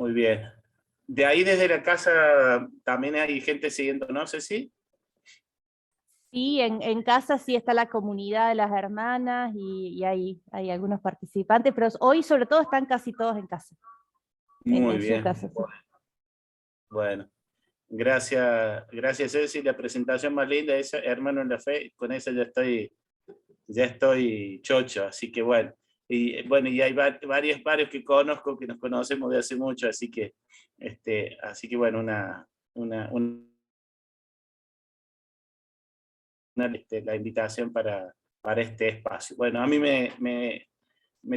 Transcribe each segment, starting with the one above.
Muy bien. De ahí desde la casa también hay gente siguiendo, ¿no? Ceci. Sí, en casa sí está la comunidad de las hermanas y hay algunos participantes, pero hoy sobre todo están casi todos en casa, Muy en su bien. casa. Sí. Bueno, gracias Ceci. La presentación más linda esa, Hermano en la Fe, con esa ya estoy chocho, así que bueno. Y bueno, y hay varios que conozco, que nos conocemos de hace mucho, así que bueno, la invitación para este espacio. Bueno, a mí me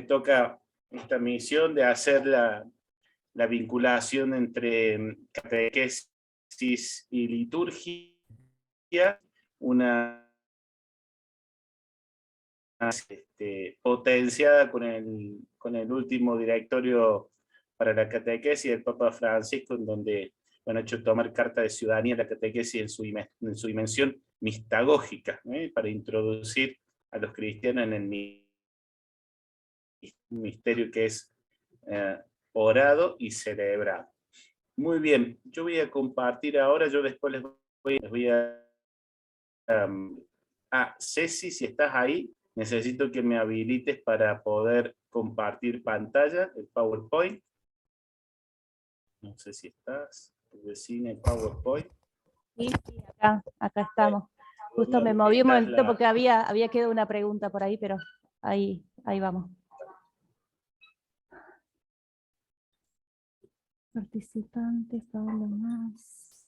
toca esta misión de hacer la vinculación entre catequesis y liturgia, una potenciada con el último directorio para la catequesis del Papa Francisco, en donde han hecho tomar carta de ciudadanía la catequesis en su dimensión mistagógica, para introducir a los cristianos en el misterio que es eh, orado y celebrado. Muy bien, yo voy a compartir ahora, yo después les voy Ceci, si estás ahí, necesito que me habilites para poder compartir pantalla, el PowerPoint. No sé si estás, el PowerPoint. Sí, acá estamos. Justo me moví un momentito porque había quedado una pregunta por ahí, pero ahí vamos. Participantes, Pablo más.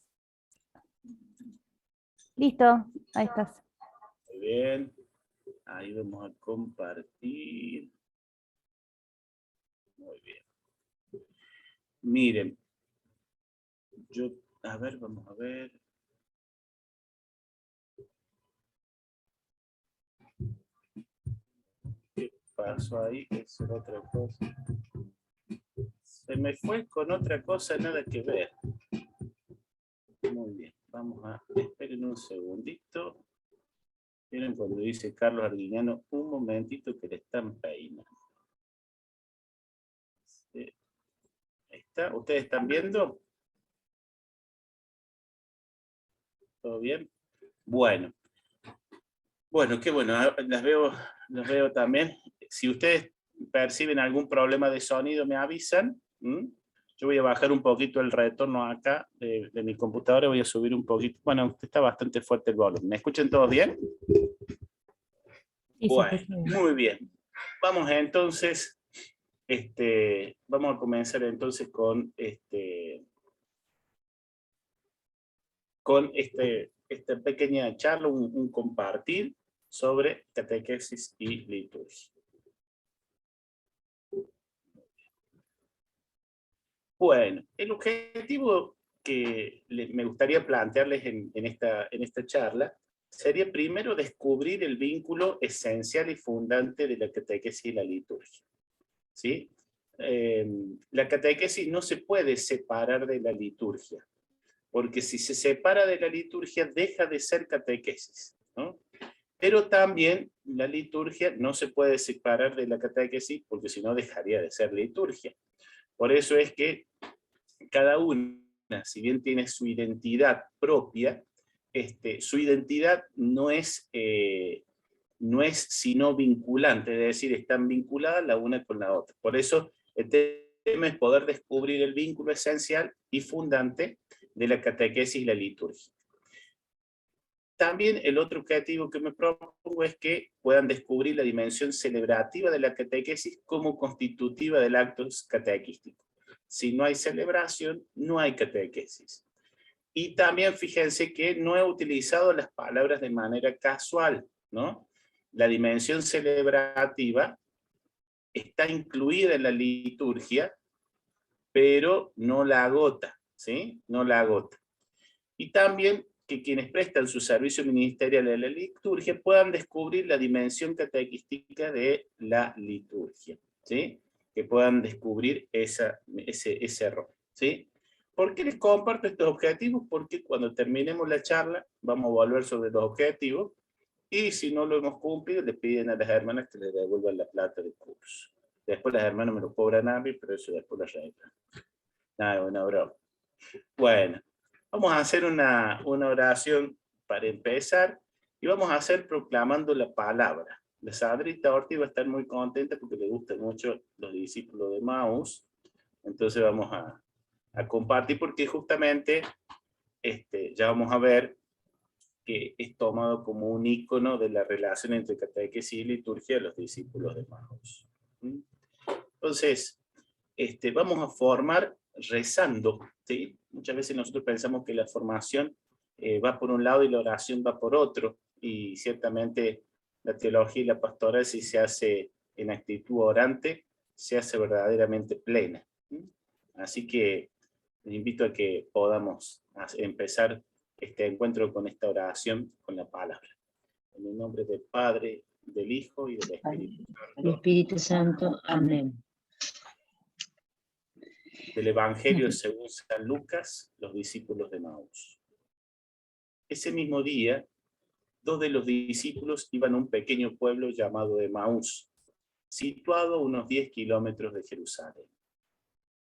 Listo, ahí estás. Muy bien, ahí vamos a compartir. Muy bien. Miren, vamos a ver. ¿Qué pasó ahí? Eso es otra cosa. Se me fue con otra cosa, nada que ver. Muy bien, esperen un segundito. Miren cuando dice Carlos Arguiñano, un momentito que le están peinando. Sí. Ahí está, ¿ustedes están viendo? ¿Todo bien? Bueno, qué bueno, las veo también. Si ustedes perciben algún problema de sonido, me avisan. Yo voy a bajar un poquito el retorno acá de mi computadora, voy a subir un poquito. Bueno, está bastante fuerte el volumen. ¿Me escuchan todos bien? Bueno, muy bien. Vamos entonces, vamos a comenzar entonces con esta pequeña charla, un compartir sobre catequesis y liturgia. Bueno, el objetivo que me gustaría plantearles en esta charla sería primero descubrir el vínculo esencial y fundante de la catequesis y la liturgia. ¿Sí? La catequesis no se puede separar de la liturgia, porque si se separa de la liturgia deja de ser catequesis, ¿no? Pero también la liturgia no se puede separar de la catequesis, porque si no dejaría de ser liturgia. Por eso es que cada una, si bien tiene su identidad propia, su identidad no es sino vinculante, es decir, están vinculadas la una con la otra. Por eso el tema es poder descubrir el vínculo esencial y fundante de la catequesis y la liturgia. También el otro objetivo que me propongo es que puedan descubrir la dimensión celebrativa de la catequesis como constitutiva del acto catequístico. Si no hay celebración, no hay catequesis. Y también fíjense que no he utilizado las palabras de manera casual, ¿no? La dimensión celebrativa está incluida en la liturgia, pero no la agota, ¿sí? No la agota. Y también que quienes prestan su servicio ministerial en la liturgia puedan descubrir la dimensión catequística de la liturgia, ¿sí? Que puedan descubrir ese rol, ¿sí? ¿Por qué les comparto estos objetivos? Porque cuando terminemos la charla vamos a volver sobre los objetivos y si no lo hemos cumplido le piden a las hermanas que les devuelvan la plata del curso. Después las hermanas me lo cobran a mí, pero eso después lo arreglan. Nada, una broma. Bueno, vamos a hacer una oración para empezar, y vamos a hacer proclamando la palabra. La Sandrita Ortiz va a estar muy contenta porque le gustan mucho los discípulos de Maús. Entonces vamos a compartir, porque justamente ya vamos a ver que es tomado como un icono de la relación entre catequesis y liturgia de los discípulos de Maús. Entonces, vamos a formar rezando, ¿sí? Muchas veces nosotros pensamos que la formación va por un lado y la oración va por otro, y ciertamente la teología y la pastoral, si se hace en actitud orante, se hace verdaderamente plena. Así que les invito a que podamos empezar este encuentro con esta oración, con la palabra. En el nombre del Padre, del Hijo y del Espíritu Santo. El Espíritu Santo. Amén. Del Evangelio según San Lucas, los discípulos de Maús. Ese mismo día, 2 de los discípulos iban a un pequeño pueblo llamado Emaús, situado a unos 10 kilómetros de Jerusalén.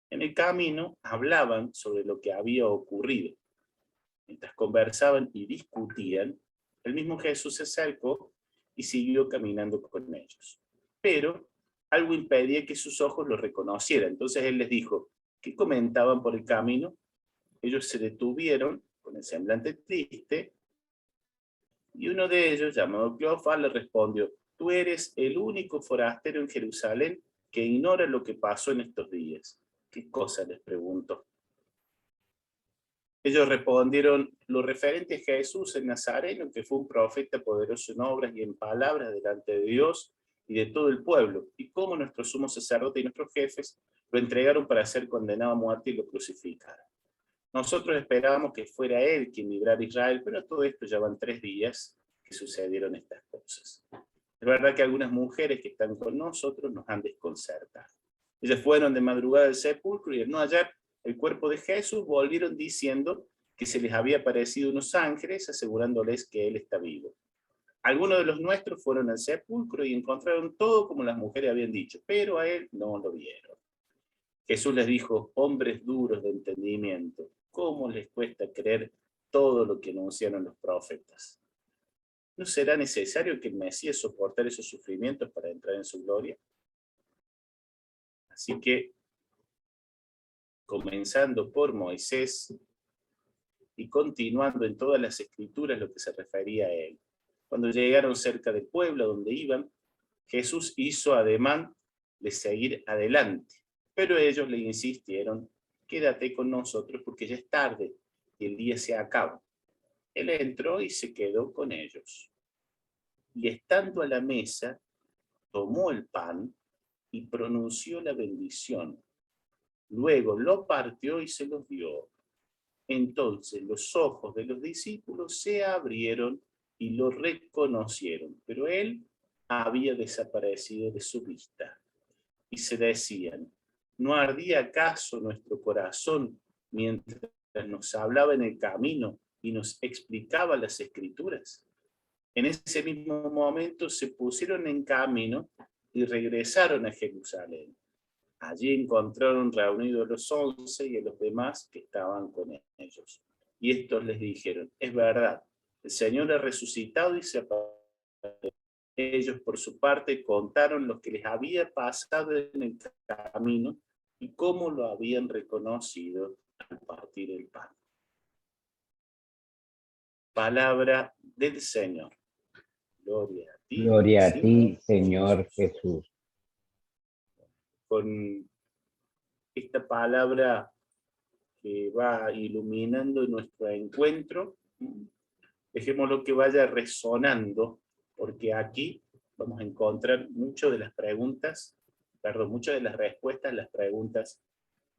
En el camino hablaban sobre lo que había ocurrido. Mientras conversaban y discutían, el mismo Jesús se acercó y siguió caminando con ellos. Pero algo impedía que sus ojos lo reconocieran. Entonces él les dijo: ¿qué comentaban por el camino? Ellos se detuvieron con el semblante triste, y uno de ellos, llamado Cleofás, le respondió: tú eres el único forastero en Jerusalén que ignora lo que pasó en estos días. ¿Qué cosa? Les preguntó. Ellos respondieron: lo referente a Jesús el Nazareno, que fue un profeta poderoso en obras y en palabras delante de Dios y de todo el pueblo, y cómo nuestro sumo sacerdote y nuestros jefes lo entregaron para ser condenado a muerte y lo crucificaron. Nosotros esperábamos que fuera él quien librara a Israel, pero a todo esto ya van 3 días que sucedieron estas cosas. Es verdad que algunas mujeres que están con nosotros nos han desconcertado. Ellas fueron de madrugada al sepulcro, y al no hallar el cuerpo de Jesús, volvieron diciendo que se les había aparecido unos ángeles asegurándoles que él está vivo. Algunos de los nuestros fueron al sepulcro y encontraron todo como las mujeres habían dicho, pero a él no lo vieron. Jesús les dijo: hombres duros de entendimiento, ¿cómo les cuesta creer todo lo que anunciaron los profetas? ¿No será necesario que el Mesías soportara esos sufrimientos para entrar en su gloria? Así que, comenzando por Moisés y continuando en todas las escrituras lo que se refería a él, cuando llegaron cerca del pueblo donde iban, Jesús hizo ademán de seguir adelante, pero ellos le insistieron: quédate con nosotros porque ya es tarde y el día se acaba. Él entró y se quedó con ellos. Y estando a la mesa, tomó el pan y pronunció la bendición. Luego lo partió y se los dio. Entonces los ojos de los discípulos se abrieron y lo reconocieron, pero él había desaparecido de su vista. Y se decían: ¿no ardía acaso nuestro corazón mientras nos hablaba en el camino y nos explicaba las Escrituras? En ese mismo momento se pusieron en camino y regresaron a Jerusalén. Allí encontraron reunidos los 11 y a los demás que estaban con ellos. Y estos les dijeron: es verdad, el Señor ha resucitado y se apareció. Ellos, por su parte, contaron lo que les había pasado en el camino y cómo lo habían reconocido al partir el pan. Palabra del Señor. Gloria a ti, Gloria a ti, Señor Jesús. Con esta palabra que va iluminando nuestro encuentro, dejémoslo que vaya resonando, porque aquí vamos a encontrar muchas de las respuestas a las preguntas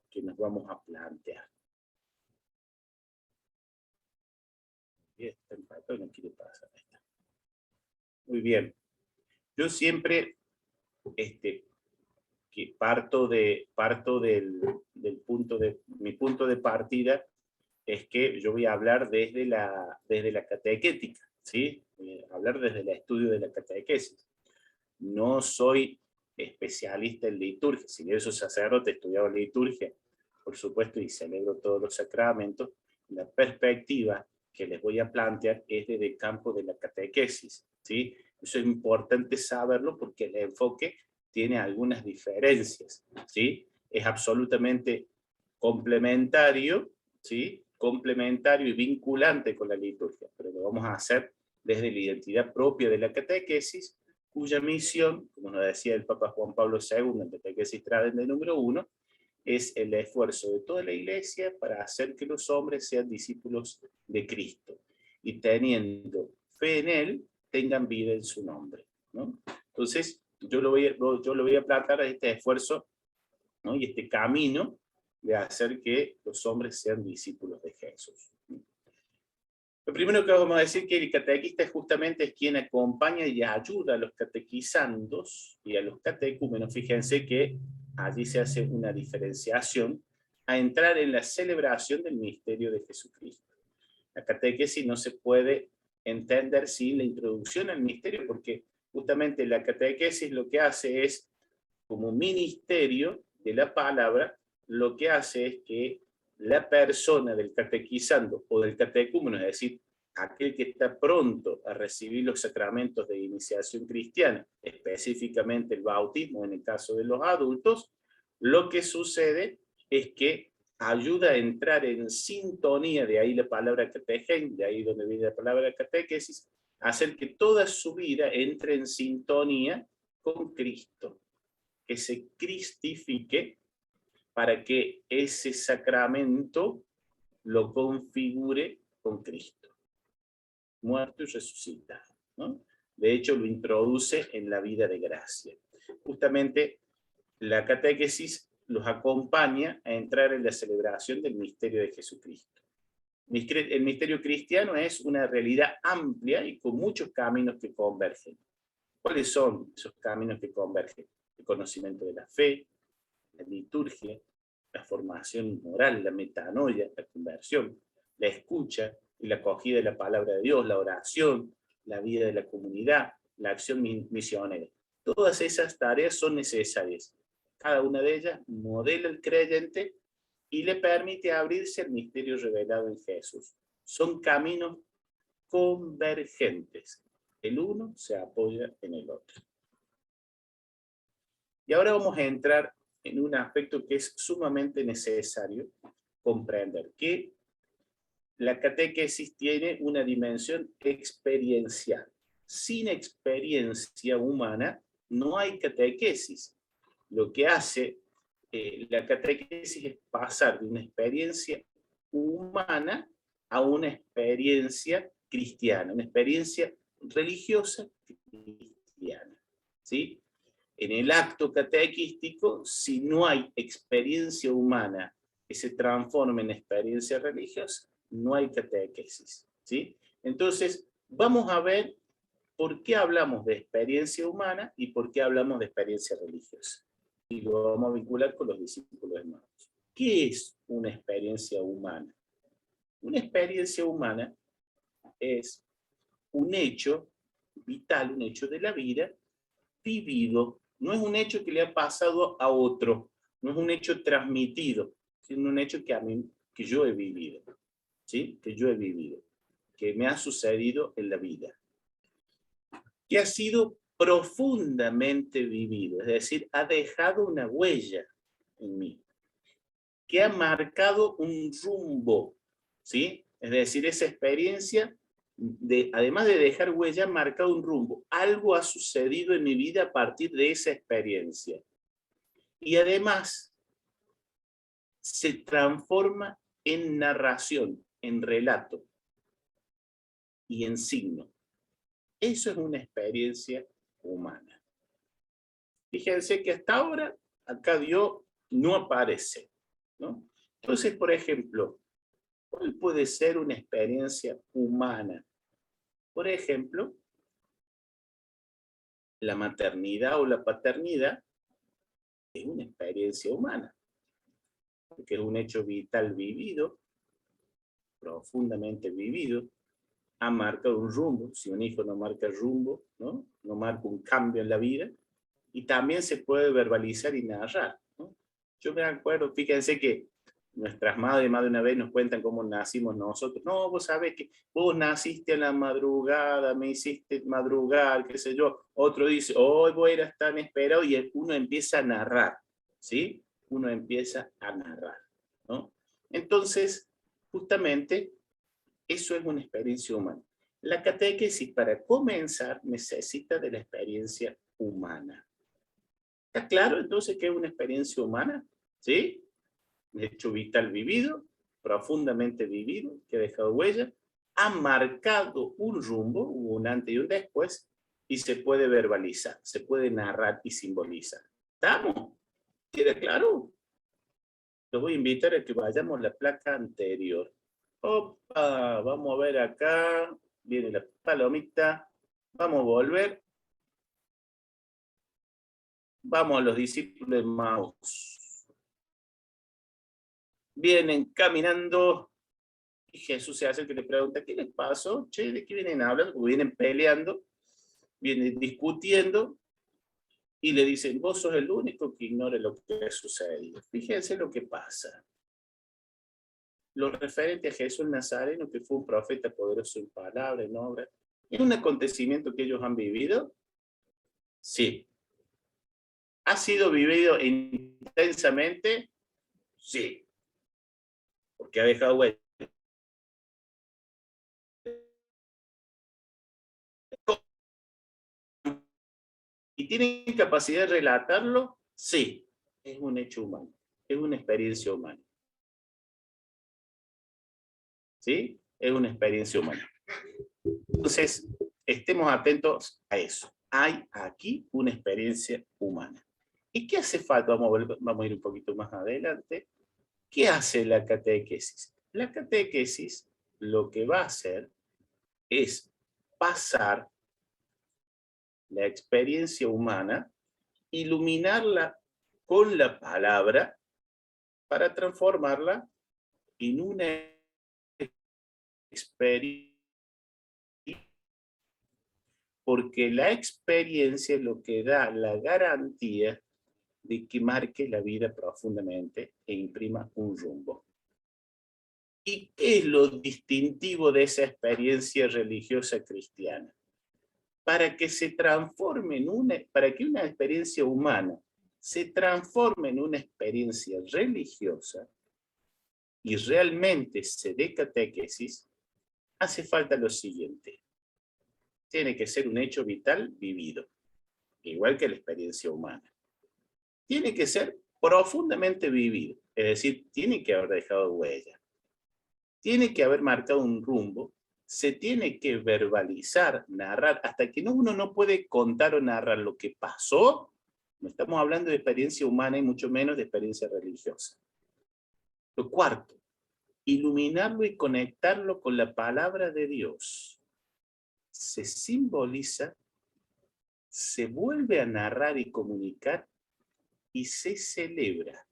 que nos vamos a plantear. Y está empatado y no quiere pasar. Muy bien. Yo siempre que parto del punto de mi punto de partida es que yo voy a hablar desde la catequética, ¿sí? Hablar desde el estudio de la catequesis. No soy especialista en liturgia. Si bien soy sacerdote, he estudiado liturgia por supuesto, y celebro todos los sacramentos, la perspectiva que les voy a plantear es desde el campo de la catequesis, ¿sí? Eso es importante saberlo porque el enfoque tiene algunas diferencias, ¿sí? Es absolutamente complementario, ¿sí? Complementario y vinculante con la liturgia, pero lo vamos a hacer desde la identidad propia de la catequesis, cuya misión, como nos decía el Papa Juan Pablo II en Catequesis Tradendae número 1, es el esfuerzo de toda la Iglesia para hacer que los hombres sean discípulos de Cristo, y teniendo fe en Él, tengan vida en su nombre, ¿no? Entonces, yo lo voy a plantear a este esfuerzo, ¿no? Y este camino de hacer que los hombres sean discípulos de Jesús. Lo primero que vamos a decir que el catequista justamente es quien acompaña y ayuda a los catequizandos y a los catecúmenos. Fíjense que allí se hace una diferenciación a entrar en la celebración del misterio de Jesucristo. La catequesis no se puede entender sin la introducción al misterio, porque justamente la catequesis lo que hace es, como ministerio de la palabra, lo que hace es que la persona del catequizando o del catecúmeno, es decir, aquel que está pronto a recibir los sacramentos de iniciación cristiana, específicamente el bautismo en el caso de los adultos, lo que sucede es que ayuda a entrar en sintonía, de ahí la palabra categen, de ahí donde viene la palabra catequesis, hacer que toda su vida entre en sintonía con Cristo, que se cristifique, para que ese sacramento lo configure con Cristo, muerto y resucitado, ¿no? De hecho, lo introduce en la vida de gracia. Justamente la catequesis los acompaña a entrar en la celebración del misterio de Jesucristo. El misterio cristiano es una realidad amplia y con muchos caminos que convergen. ¿Cuáles son esos caminos que convergen? El conocimiento de la fe, la liturgia, la formación moral, la metanoia, la conversión, la escucha y la acogida de la palabra de Dios, la oración, la vida de la comunidad, la acción misionera. Todas esas tareas son necesarias. Cada una de ellas modela al creyente y le permite abrirse al misterio revelado en Jesús. Son caminos convergentes. El uno se apoya en el otro. Y ahora vamos a entrar en un aspecto que es sumamente necesario comprender, que la catequesis tiene una dimensión experiencial. Sin experiencia humana no hay catequesis. Lo que hace la catequesis es pasar de una experiencia humana a una experiencia cristiana, una experiencia religiosa cristiana, ¿sí? En el acto catequístico, si no hay experiencia humana que se transforme en experiencia religiosa, no hay catequesis, ¿sí? Entonces, vamos a ver por qué hablamos de experiencia humana y por qué hablamos de experiencia religiosa. Y lo vamos a vincular con los discípulos hermanos. ¿Qué es una experiencia humana? Una experiencia humana es un hecho vital, un hecho de la vida, vivido. No es un hecho que le ha pasado a otro, no es un hecho transmitido, sino un hecho que yo he vivido, ¿sí? Que yo he vivido, que me ha sucedido en la vida, que ha sido profundamente vivido, es decir, ha dejado una huella en mí, que ha marcado un rumbo, ¿sí? Es decir, esa experiencia, además de dejar huella, ha marcado un rumbo. Algo ha sucedido en mi vida a partir de esa experiencia. Y además, se transforma en narración, en relato y en signo. Eso es una experiencia humana. Fíjense que hasta ahora, acá Dios no aparece, ¿no? Entonces, por ejemplo, ¿cuál puede ser una experiencia humana? Por ejemplo, la maternidad o la paternidad es una experiencia humana, porque es un hecho vital vivido, profundamente vivido, ha marcado un rumbo. Si un hijo no marca el rumbo, ¿no? No marca un cambio en la vida, y también se puede verbalizar y narrar, ¿no? Yo me acuerdo, fíjense que Nuestras madres más de una vez nos cuentan cómo nacimos nosotros. No, vos sabés que vos naciste a la madrugada, me hiciste madrugar, qué sé yo. Otro dice, hoy vos eras tan esperado, y uno empieza a narrar, ¿sí? Uno empieza a narrar, ¿no? Entonces, justamente, eso es una experiencia humana. La catequesis, para comenzar, necesita de la experiencia humana. ¿Está claro entonces qué es una experiencia humana? ¿Sí? Hecho vital vivido, profundamente vivido, que ha dejado huella, ha marcado un rumbo, un antes y un después, y se puede verbalizar, se puede narrar y simbolizar. ¿Estamos? ¿Queda claro? Los voy a invitar a que vayamos a la placa anterior. Opa, vamos a ver acá, viene la palomita, vamos a volver. Vamos a los discípulos de Maús. Vienen caminando y Jesús se acerca y le pregunta, ¿qué les pasó? Che, ¿de qué vienen hablando? Porque vienen peleando, vienen discutiendo y le dicen, vos sos el único que ignora lo que ha sucedido. Fíjense lo que pasa. Lo referente a Jesús Nazareno, que fue un profeta poderoso en palabra, en obra, ¿es un acontecimiento que ellos han vivido? Sí. ¿Ha sido vivido intensamente? Sí. Porque ha dejado huella. ¿Y tienen capacidad de relatarlo? Sí. Es un hecho humano. Es una experiencia humana. ¿Sí? Es una experiencia humana. Entonces, estemos atentos a eso. Hay aquí una experiencia humana. ¿Y qué hace falta? Vamos a ir un poquito más adelante. ¿Qué hace la catequesis? La catequesis lo que va a hacer es pasar la experiencia humana, iluminarla con la palabra para transformarla en una experiencia. Porque la experiencia es lo que da la garantía de que marque la vida profundamente e imprima un rumbo. ¿Y qué es lo distintivo de esa experiencia religiosa cristiana? Para que se transforme para que una experiencia humana se transforme en una experiencia religiosa y realmente se dé catequesis, hace falta lo siguiente. Tiene que ser un hecho vital vivido, igual que la experiencia humana. Tiene que ser profundamente vivido, es decir, tiene que haber dejado huella. Tiene que haber marcado un rumbo, se tiene que verbalizar, narrar, hasta que uno no puede contar o narrar lo que pasó. No estamos hablando de experiencia humana y mucho menos de experiencia religiosa. Lo cuarto, iluminarlo y conectarlo con la palabra de Dios. Se simboliza, se vuelve a narrar y comunicar y se celebra.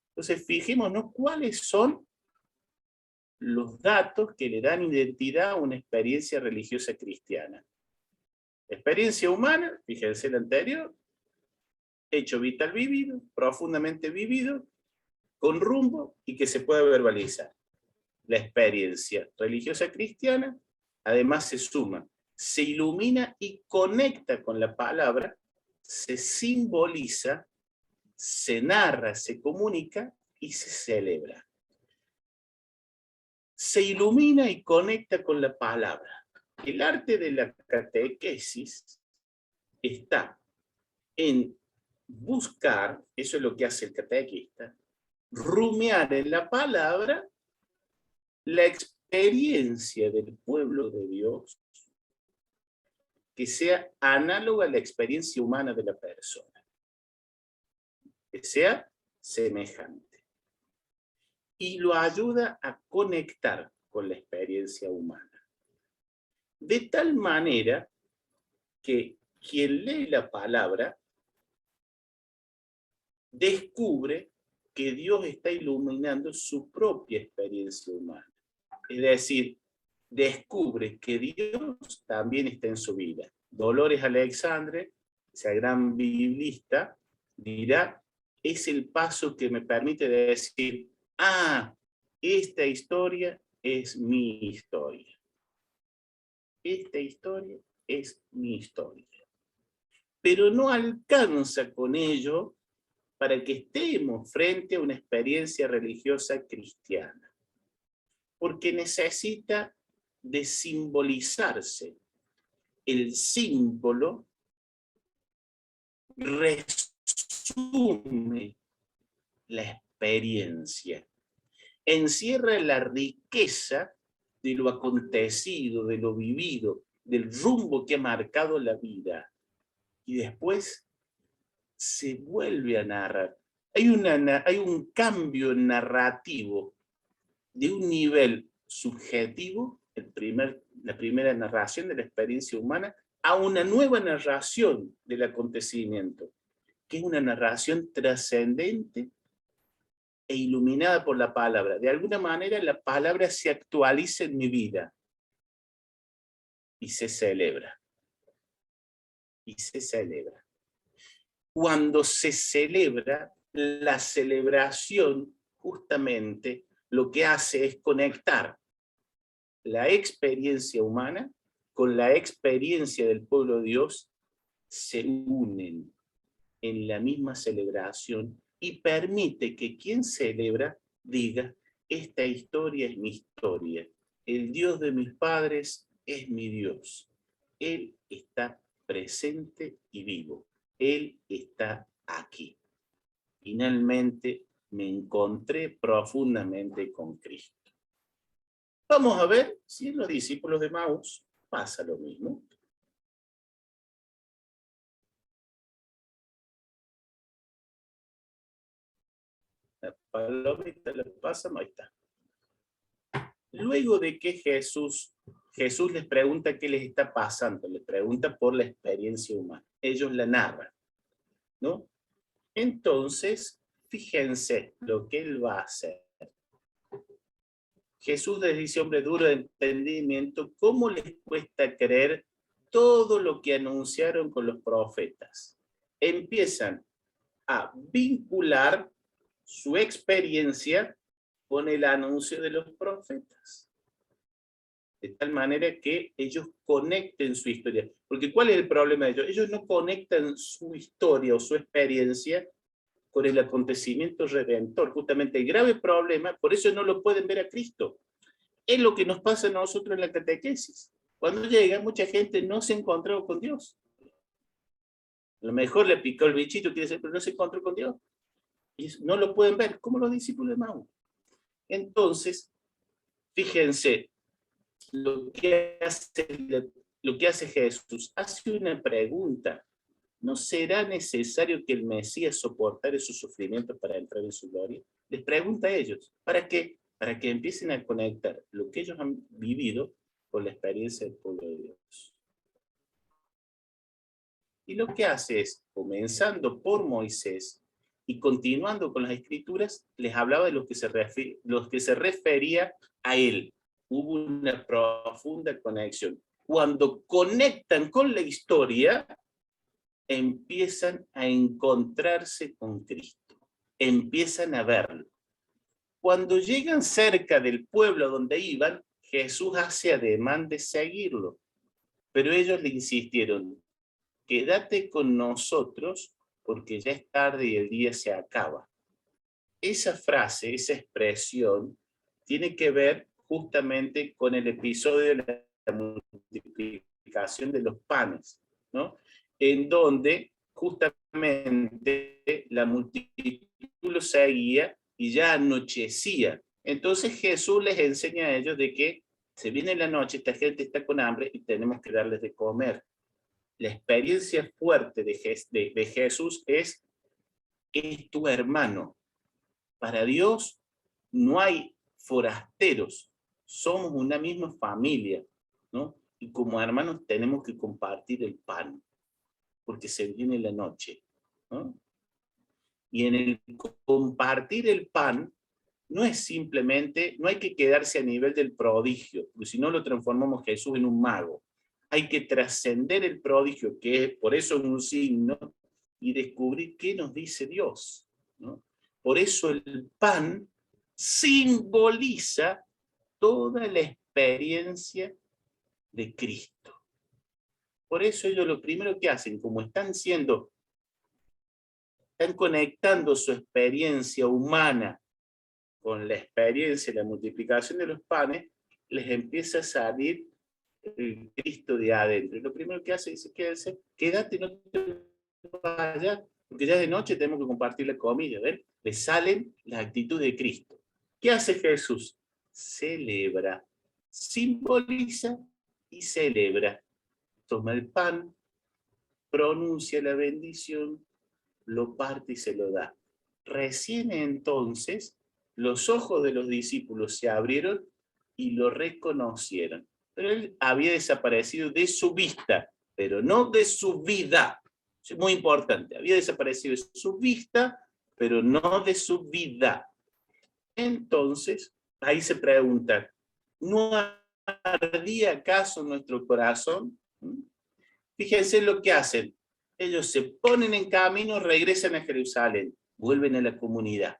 Entonces, fijémonos cuáles son los datos que le dan identidad a una experiencia religiosa cristiana. Experiencia humana, fíjense el anterior, hecho vital vivido, profundamente vivido, con rumbo y que se puede verbalizar. La experiencia religiosa cristiana, además se suma, se ilumina y conecta con la palabra, se simboliza, se narra, se comunica y se celebra. Se ilumina y conecta con la palabra. El arte de la catequesis está en buscar, eso es lo que hace el catequista, rumiar en la palabra la experiencia del pueblo de Dios que sea análoga a la experiencia humana de la persona, que sea semejante. Y lo ayuda a conectar con la experiencia humana. De tal manera que quien lee la palabra descubre que Dios está iluminando su propia experiencia humana. Es decir, descubre que Dios también está en su vida. Dolores Alexandre, esa gran biblista, dirá es el paso que me permite decir, ah, esta historia es mi historia. Esta historia es mi historia. Pero no alcanza con ello para que estemos frente a una experiencia religiosa cristiana. Porque necesita de simbolizarse. El símbolo resume la experiencia. Encierra la riqueza de lo acontecido, de lo vivido, del rumbo que ha marcado la vida. Y después se vuelve a narrar. Hay un cambio narrativo de un nivel subjetivo, la primera narración de la experiencia humana, a una nueva narración del acontecimiento, que es una narración trascendente e iluminada por la palabra. De alguna manera la palabra se actualiza en mi vida y se celebra. Y se celebra. Cuando se celebra, la celebración justamente lo que hace es conectar la experiencia humana con la experiencia del pueblo de Dios, se unen en la misma celebración y permite que quien celebra diga, esta historia es mi historia, el Dios de mis padres es mi Dios, Él está presente y vivo, Él está aquí. Finalmente me encontré profundamente con Cristo. Vamos a ver si en los discípulos de Maús pasa lo mismo. La palomita la pasa, ahí está. Luego de que Jesús les pregunta qué les está pasando, les pregunta por la experiencia humana. Ellos la narran, ¿no? Entonces, fíjense lo que él va a hacer. Jesús les dice, hombre duro de entendimiento, ¿cómo les cuesta creer todo lo que anunciaron con los profetas? Empiezan a vincular su experiencia con el anuncio de los profetas. De tal manera que ellos conecten su historia. Porque ¿cuál es el problema de ellos? Ellos no conectan su historia o su experiencia con el acontecimiento redentor. Justamente el grave problema, por eso no lo pueden ver a Cristo. Es lo que nos pasa a nosotros en la catequesis. Cuando llega, mucha gente no se encontró con Dios. A lo mejor le picó el bichito, quiere decir, pero no se encontró con Dios. Y no lo pueden ver, como los discípulos de Maús. Entonces, fíjense, lo que hace Jesús, hace una pregunta. ¿No será necesario que el Mesías soportara esos sufrimientos para entrar en su gloria? Les pregunta a ellos. ¿Para qué? Para que empiecen a conectar lo que ellos han vivido con la experiencia del pueblo de Dios. Y lo que hace es, comenzando por Moisés y continuando con las escrituras, les hablaba de los que se refería a él. Hubo una profunda conexión. Cuando conectan con la historia, empiezan a encontrarse con Cristo, empiezan a verlo. Cuando llegan cerca del pueblo donde iban, Jesús hace ademán de seguirlo, pero ellos le insistieron, quédate con nosotros porque ya es tarde y el día se acaba. Esa frase, esa expresión, tiene que ver justamente con el episodio de la multiplicación de los panes, ¿no? En donde justamente la multitud lo seguía y ya anochecía. Entonces Jesús les enseña a ellos de que se viene la noche, esta gente está con hambre y tenemos que darles de comer. La experiencia fuerte de Jesús es tu hermano. Para Dios no hay forasteros, somos una misma familia, ¿no? Y como hermanos tenemos que compartir el pan, porque se viene la noche, ¿no? Y en el compartir el pan, no es simplemente, no hay que quedarse a nivel del prodigio, porque si no lo transformamos Jesús en un mago. Hay que trascender el prodigio, que es por eso es un signo, y descubrir qué nos dice Dios. ¿no? Por eso el pan simboliza toda la experiencia de Cristo. Por eso ellos lo primero que hacen, como están conectando su experiencia humana con la experiencia y la multiplicación de los panes, les empieza a salir el Cristo de adentro. Y lo primero que hace es quédate, no te vayas, porque ya de noche tenemos que compartir la comida. ¿Ven? Le salen las actitudes de Cristo. ¿Qué hace Jesús? Celebra, simboliza y celebra. Toma el pan, pronuncia la bendición, lo parte y se lo da. Recién entonces los ojos de los discípulos se abrieron y lo reconocieron. Pero él había desaparecido de su vista, pero no de su vida. Eso es muy importante. Había desaparecido de su vista, pero no de su vida. Entonces, ahí se pregunta, ¿no ardía acaso nuestro corazón? Fíjense lo que hacen. Ellos se ponen en camino, regresan a Jerusalén, vuelven a la comunidad.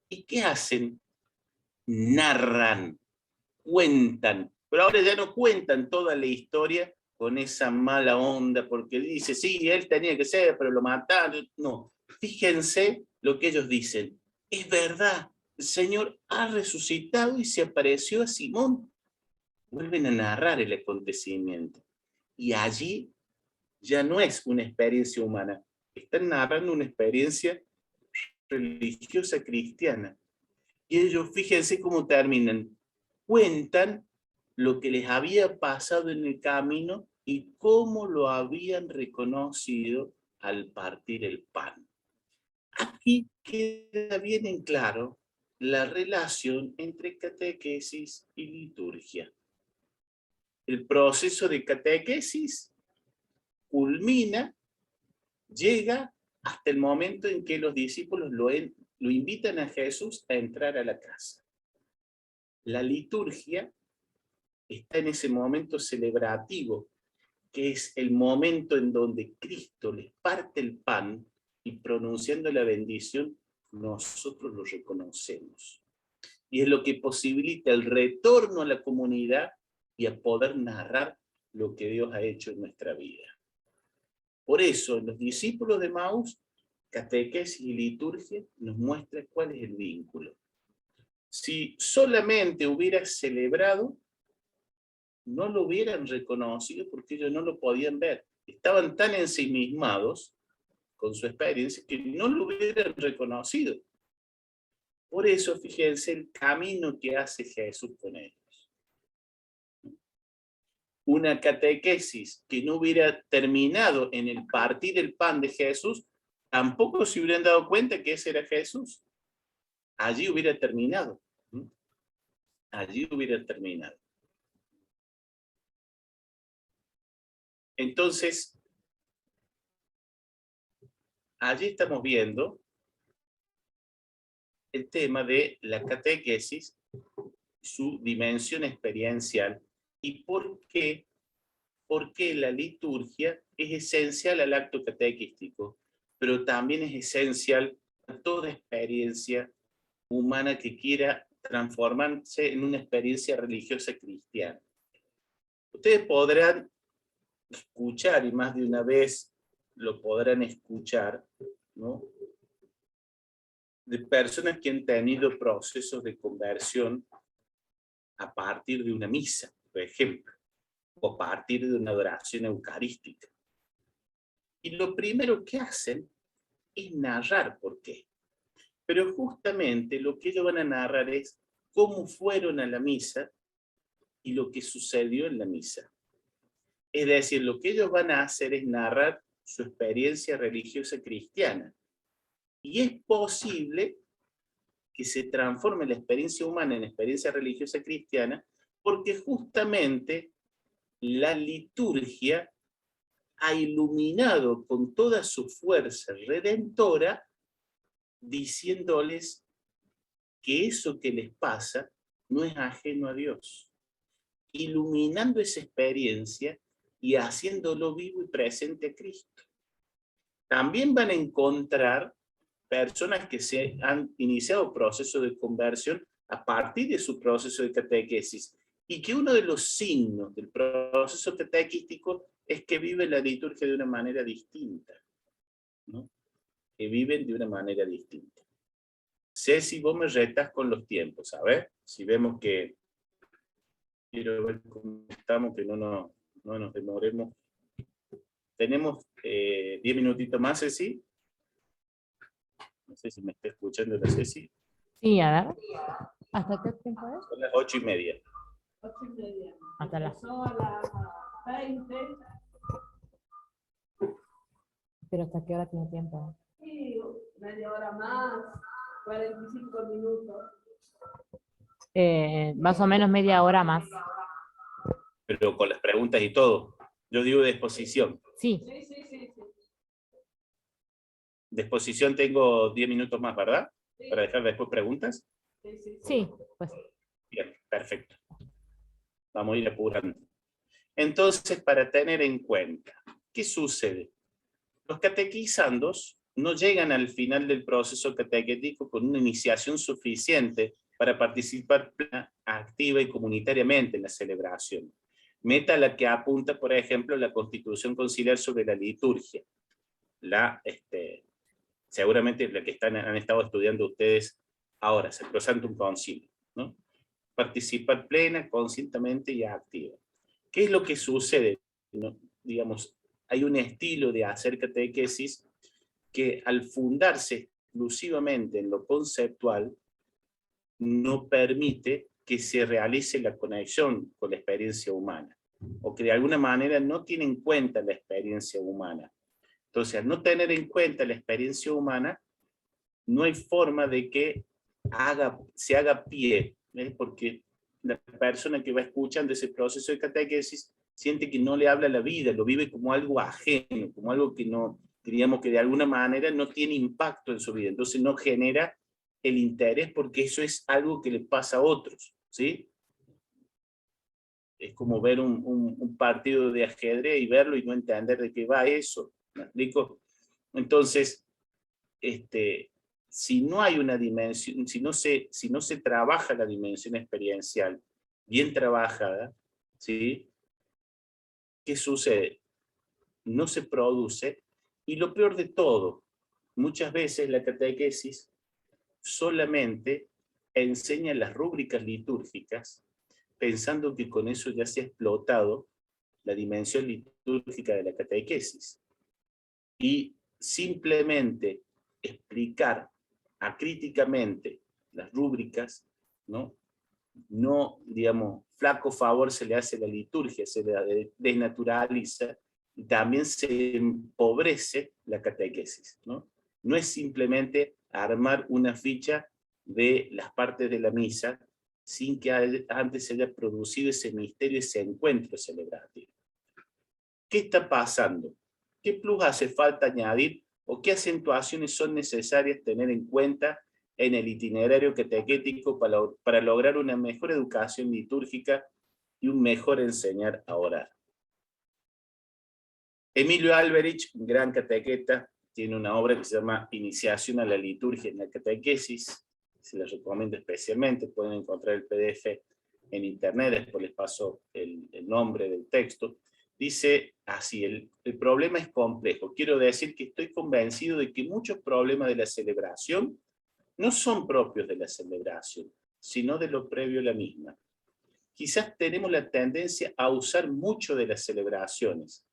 ¿Y qué hacen? Narran, cuentan, pero ahora ya no cuentan toda la historia con esa mala onda, porque dice, sí, él tenía que ser, pero lo mataron. No, fíjense lo que ellos dicen. Es verdad, el Señor ha resucitado y se apareció a Simón. Vuelven a narrar el acontecimiento. Y allí ya no es una experiencia humana, están narrando una experiencia religiosa cristiana. Y ellos, fíjense cómo terminan, cuentan lo que les había pasado en el camino y cómo lo habían reconocido al partir el pan. Aquí queda bien en claro la relación entre catequesis y liturgia. El proceso de catequesis culmina, llega hasta el momento en que los discípulos lo invitan a Jesús a entrar a la casa. La liturgia está en ese momento celebrativo, que es el momento en donde Cristo les parte el pan y pronunciando la bendición, nosotros lo reconocemos. Y es lo que posibilita el retorno a la comunidad y a poder narrar lo que Dios ha hecho en nuestra vida. Por eso, en los discípulos de Maús, catequesis y liturgia nos muestra cuál es el vínculo. Si solamente hubiera celebrado, no lo hubieran reconocido porque ellos no lo podían ver. Estaban tan ensimismados con su experiencia que no lo hubieran reconocido. Por eso, fíjense el camino que hace Jesús con ellos. Una catequesis que no hubiera terminado en el partir el pan de Jesús, tampoco se hubieran dado cuenta que ese era Jesús. Allí hubiera terminado. Allí hubiera terminado. Entonces, allí estamos viendo el tema de la catequesis, su dimensión experiencial y por qué la liturgia es esencial al acto catequístico, pero también es esencial a toda experiencia humana que quiera transformarse en una experiencia religiosa cristiana. Ustedes podrán escuchar, y más de una vez lo podrán escuchar, ¿no?, de personas que han tenido procesos de conversión a partir de una misa, por ejemplo, o a partir de una adoración eucarística. Y lo primero que hacen es narrar por qué. Pero justamente lo que ellos van a narrar es cómo fueron a la misa y lo que sucedió en la misa. Es decir, lo que ellos van a hacer es narrar su experiencia religiosa cristiana. Y es posible que se transforme la experiencia humana en experiencia religiosa cristiana porque justamente la liturgia ha iluminado con toda su fuerza redentora, diciéndoles que eso que les pasa no es ajeno a Dios. Iluminando esa experiencia y haciéndolo vivo y presente a Cristo. También van a encontrar personas que se han iniciado procesos de conversión a partir de su proceso de catequesis, y que uno de los signos del proceso catequístico es que viven la liturgia de una manera distinta, ¿no? Que viven de una manera distinta. Ceci, vos me retas con los tiempos, ¿sabes? Si vemos que... Quiero ver cómo estamos, que no nos demoremos. Tenemos 10 minutitos más, Ceci. No sé si me está escuchando la Ceci. Sí, a ver. ¿Hasta qué tiempo es? Son las 8:30. 8:30. Hasta las... Empezó a las 20. ¿Pero hasta qué hora tiene tiempo? Sí, media hora más, 45 minutos. Más o menos media hora más. Pero con las preguntas y todo. Yo digo de exposición. Sí, Sí. De exposición tengo 10 minutos más, ¿verdad? Sí. Para dejar después preguntas. sí, pues. Bien, perfecto. Vamos a ir apurando. Entonces, para tener en cuenta, ¿qué sucede? Los catequizandos no llegan al final del proceso catequético con una iniciación suficiente para participar activa y comunitariamente en la celebración. Meta a la que apunta, por ejemplo, la Constitución Conciliar sobre la liturgia. Seguramente la que han estado estudiando ustedes ahora, Sacrosanctum Concilium, ¿no? Participar plena, conscientemente y activa. ¿Qué es lo que sucede? ¿No? Digamos, hay un estilo de hacer catequesis que al fundarse exclusivamente en lo conceptual, no permite que se realice la conexión con la experiencia humana, o que de alguna manera no tiene en cuenta la experiencia humana. Entonces, al no tener en cuenta la experiencia humana, no hay forma de que se haga pie, porque la persona que va escuchando ese proceso de catequesis siente que no le habla la vida, lo vive como algo ajeno, como algo que no, diríamos que de alguna manera no tiene impacto en su vida, entonces no genera el interés porque eso es algo que le pasa a otros, ¿sí? Es como ver un partido de ajedrez y verlo y no entender de qué va eso, ¿me explico? Entonces, si no hay una dimensión, si no se trabaja la dimensión experiencial bien trabajada, ¿sí? ¿Qué sucede? No se produce, y lo peor de todo, muchas veces la catequesis solamente enseña las rúbricas litúrgicas, pensando que con eso ya se ha explotado la dimensión litúrgica de la catequesis. Y simplemente explicar acríticamente las rúbricas, ¿no? No, digamos, flaco favor se le hace a la liturgia, se la desnaturaliza, y también se empobrece la catequesis, ¿no? No es simplemente armar una ficha de las partes de la misa sin que antes se haya producido ese misterio, ese encuentro celebrativo. ¿Qué está pasando? ¿Qué plus hace falta añadir o qué acentuaciones son necesarias tener en cuenta en el itinerario catequético para lograr una mejor educación litúrgica y un mejor enseñar a orar? Emilio Alberich, un gran catequeta, tiene una obra que se llama Iniciación a la liturgia en la catequesis, se la recomiendo especialmente, pueden encontrar el PDF en internet, después les paso el nombre del texto. Dice así, el problema es complejo, quiero decir que estoy convencido de que muchos problemas de la celebración no son propios de la celebración, sino de lo previo a la misma. Quizás tenemos la tendencia a usar mucho de las celebraciones,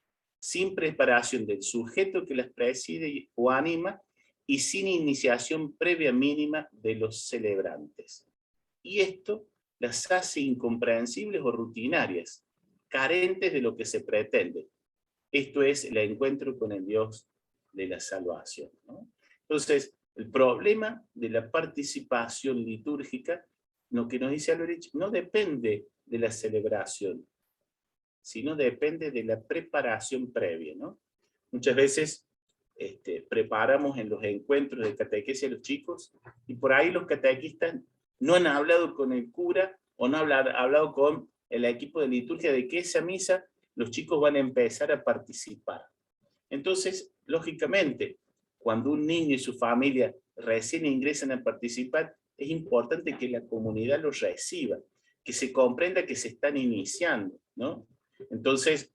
sin preparación del sujeto que las preside o anima, y sin iniciación previa mínima de los celebrantes. Y esto las hace incomprensibles o rutinarias, carentes de lo que se pretende. Esto es el encuentro con el Dios de la salvación, ¿no? Entonces, el problema de la participación litúrgica, lo que nos dice Alberich, no depende de la celebración, sino depende de la preparación previa, ¿no? Muchas veces preparamos en los encuentros de catequesis a los chicos, y por ahí los catequistas no han hablado con el cura, o no han hablado con el equipo de liturgia de que esa misa los chicos van a empezar a participar. Entonces, lógicamente, cuando un niño y su familia recién ingresan a participar, es importante que la comunidad los reciba, que se comprenda que se están iniciando, ¿no? Entonces,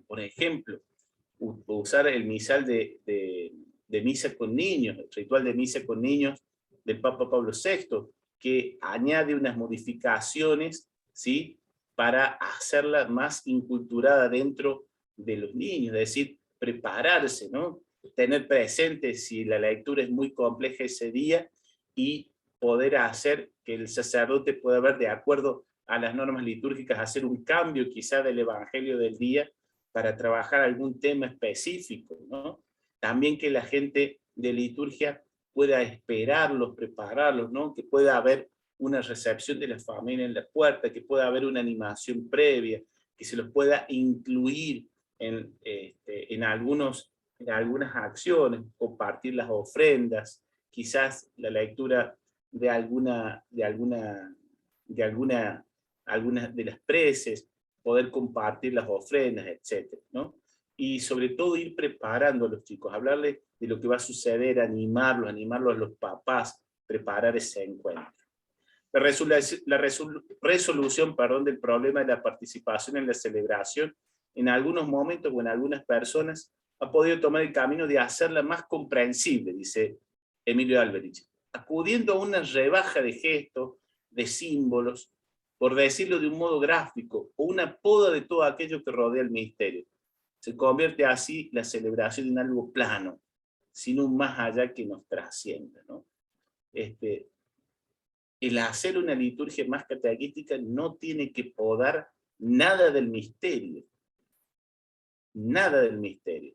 por ejemplo, usar el misal de misa con niños, el ritual de misa con niños del Papa Pablo VI, que añade unas modificaciones, ¿sí?, para hacerla más inculturada dentro de los niños, es decir, prepararse, ¿no? Tener presente si la lectura es muy compleja ese día y poder hacer que el sacerdote pueda ver, de acuerdo a las normas litúrgicas, hacer un cambio quizá del evangelio del día para trabajar algún tema específico, ¿no? También que la gente de liturgia pueda esperarlos, prepararlos, ¿no? Que pueda haber una recepción de la familia en la puerta, que pueda haber una animación previa, que se los pueda incluir en algunas acciones, compartir las ofrendas, quizás la lectura de algunas de las preces, poder compartir las ofrendas, etcétera, ¿no? Y sobre todo ir preparando a los chicos, hablarles de lo que va a suceder, animarlos a los papás, preparar ese encuentro. La resolución del problema de la participación en la celebración, en algunos momentos o en algunas personas, ha podido tomar el camino de hacerla más comprensible, dice Emilio Alberich, acudiendo a una rebaja de gestos, de símbolos, por decirlo de un modo gráfico, o una poda de todo aquello que rodea el misterio. Se convierte así la celebración en algo plano, sin un más allá que nos trascienda, ¿no? El hacer una liturgia más catequística no tiene que podar nada del misterio. Nada del misterio.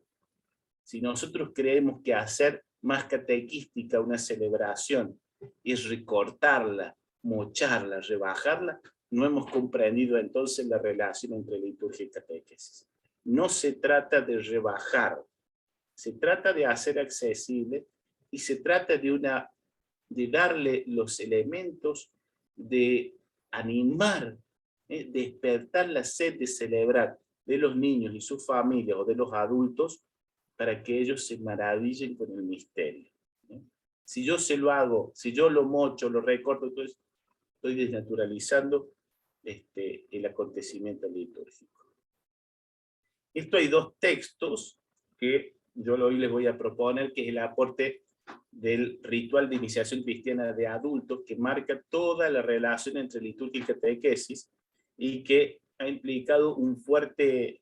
Si nosotros creemos que hacer más catequística una celebración es recortarla, mocharla, rebajarla, no hemos comprendido entonces la relación entre liturgia y catequesis. No se trata de rebajar, se trata de hacer accesible y se trata de darle los elementos de animar, despertar la sed de celebrar de los niños y sus familias o de los adultos para que ellos se maravillen con el misterio, ¿no? Si yo se lo hago, si yo lo mocho, lo recorto, entonces estoy desnaturalizando el acontecimiento litúrgico. Esto hay dos textos que yo hoy les voy a proponer, que es el aporte del ritual de iniciación cristiana de adultos, que marca toda la relación entre liturgia y catequesis, y que ha implicado un fuerte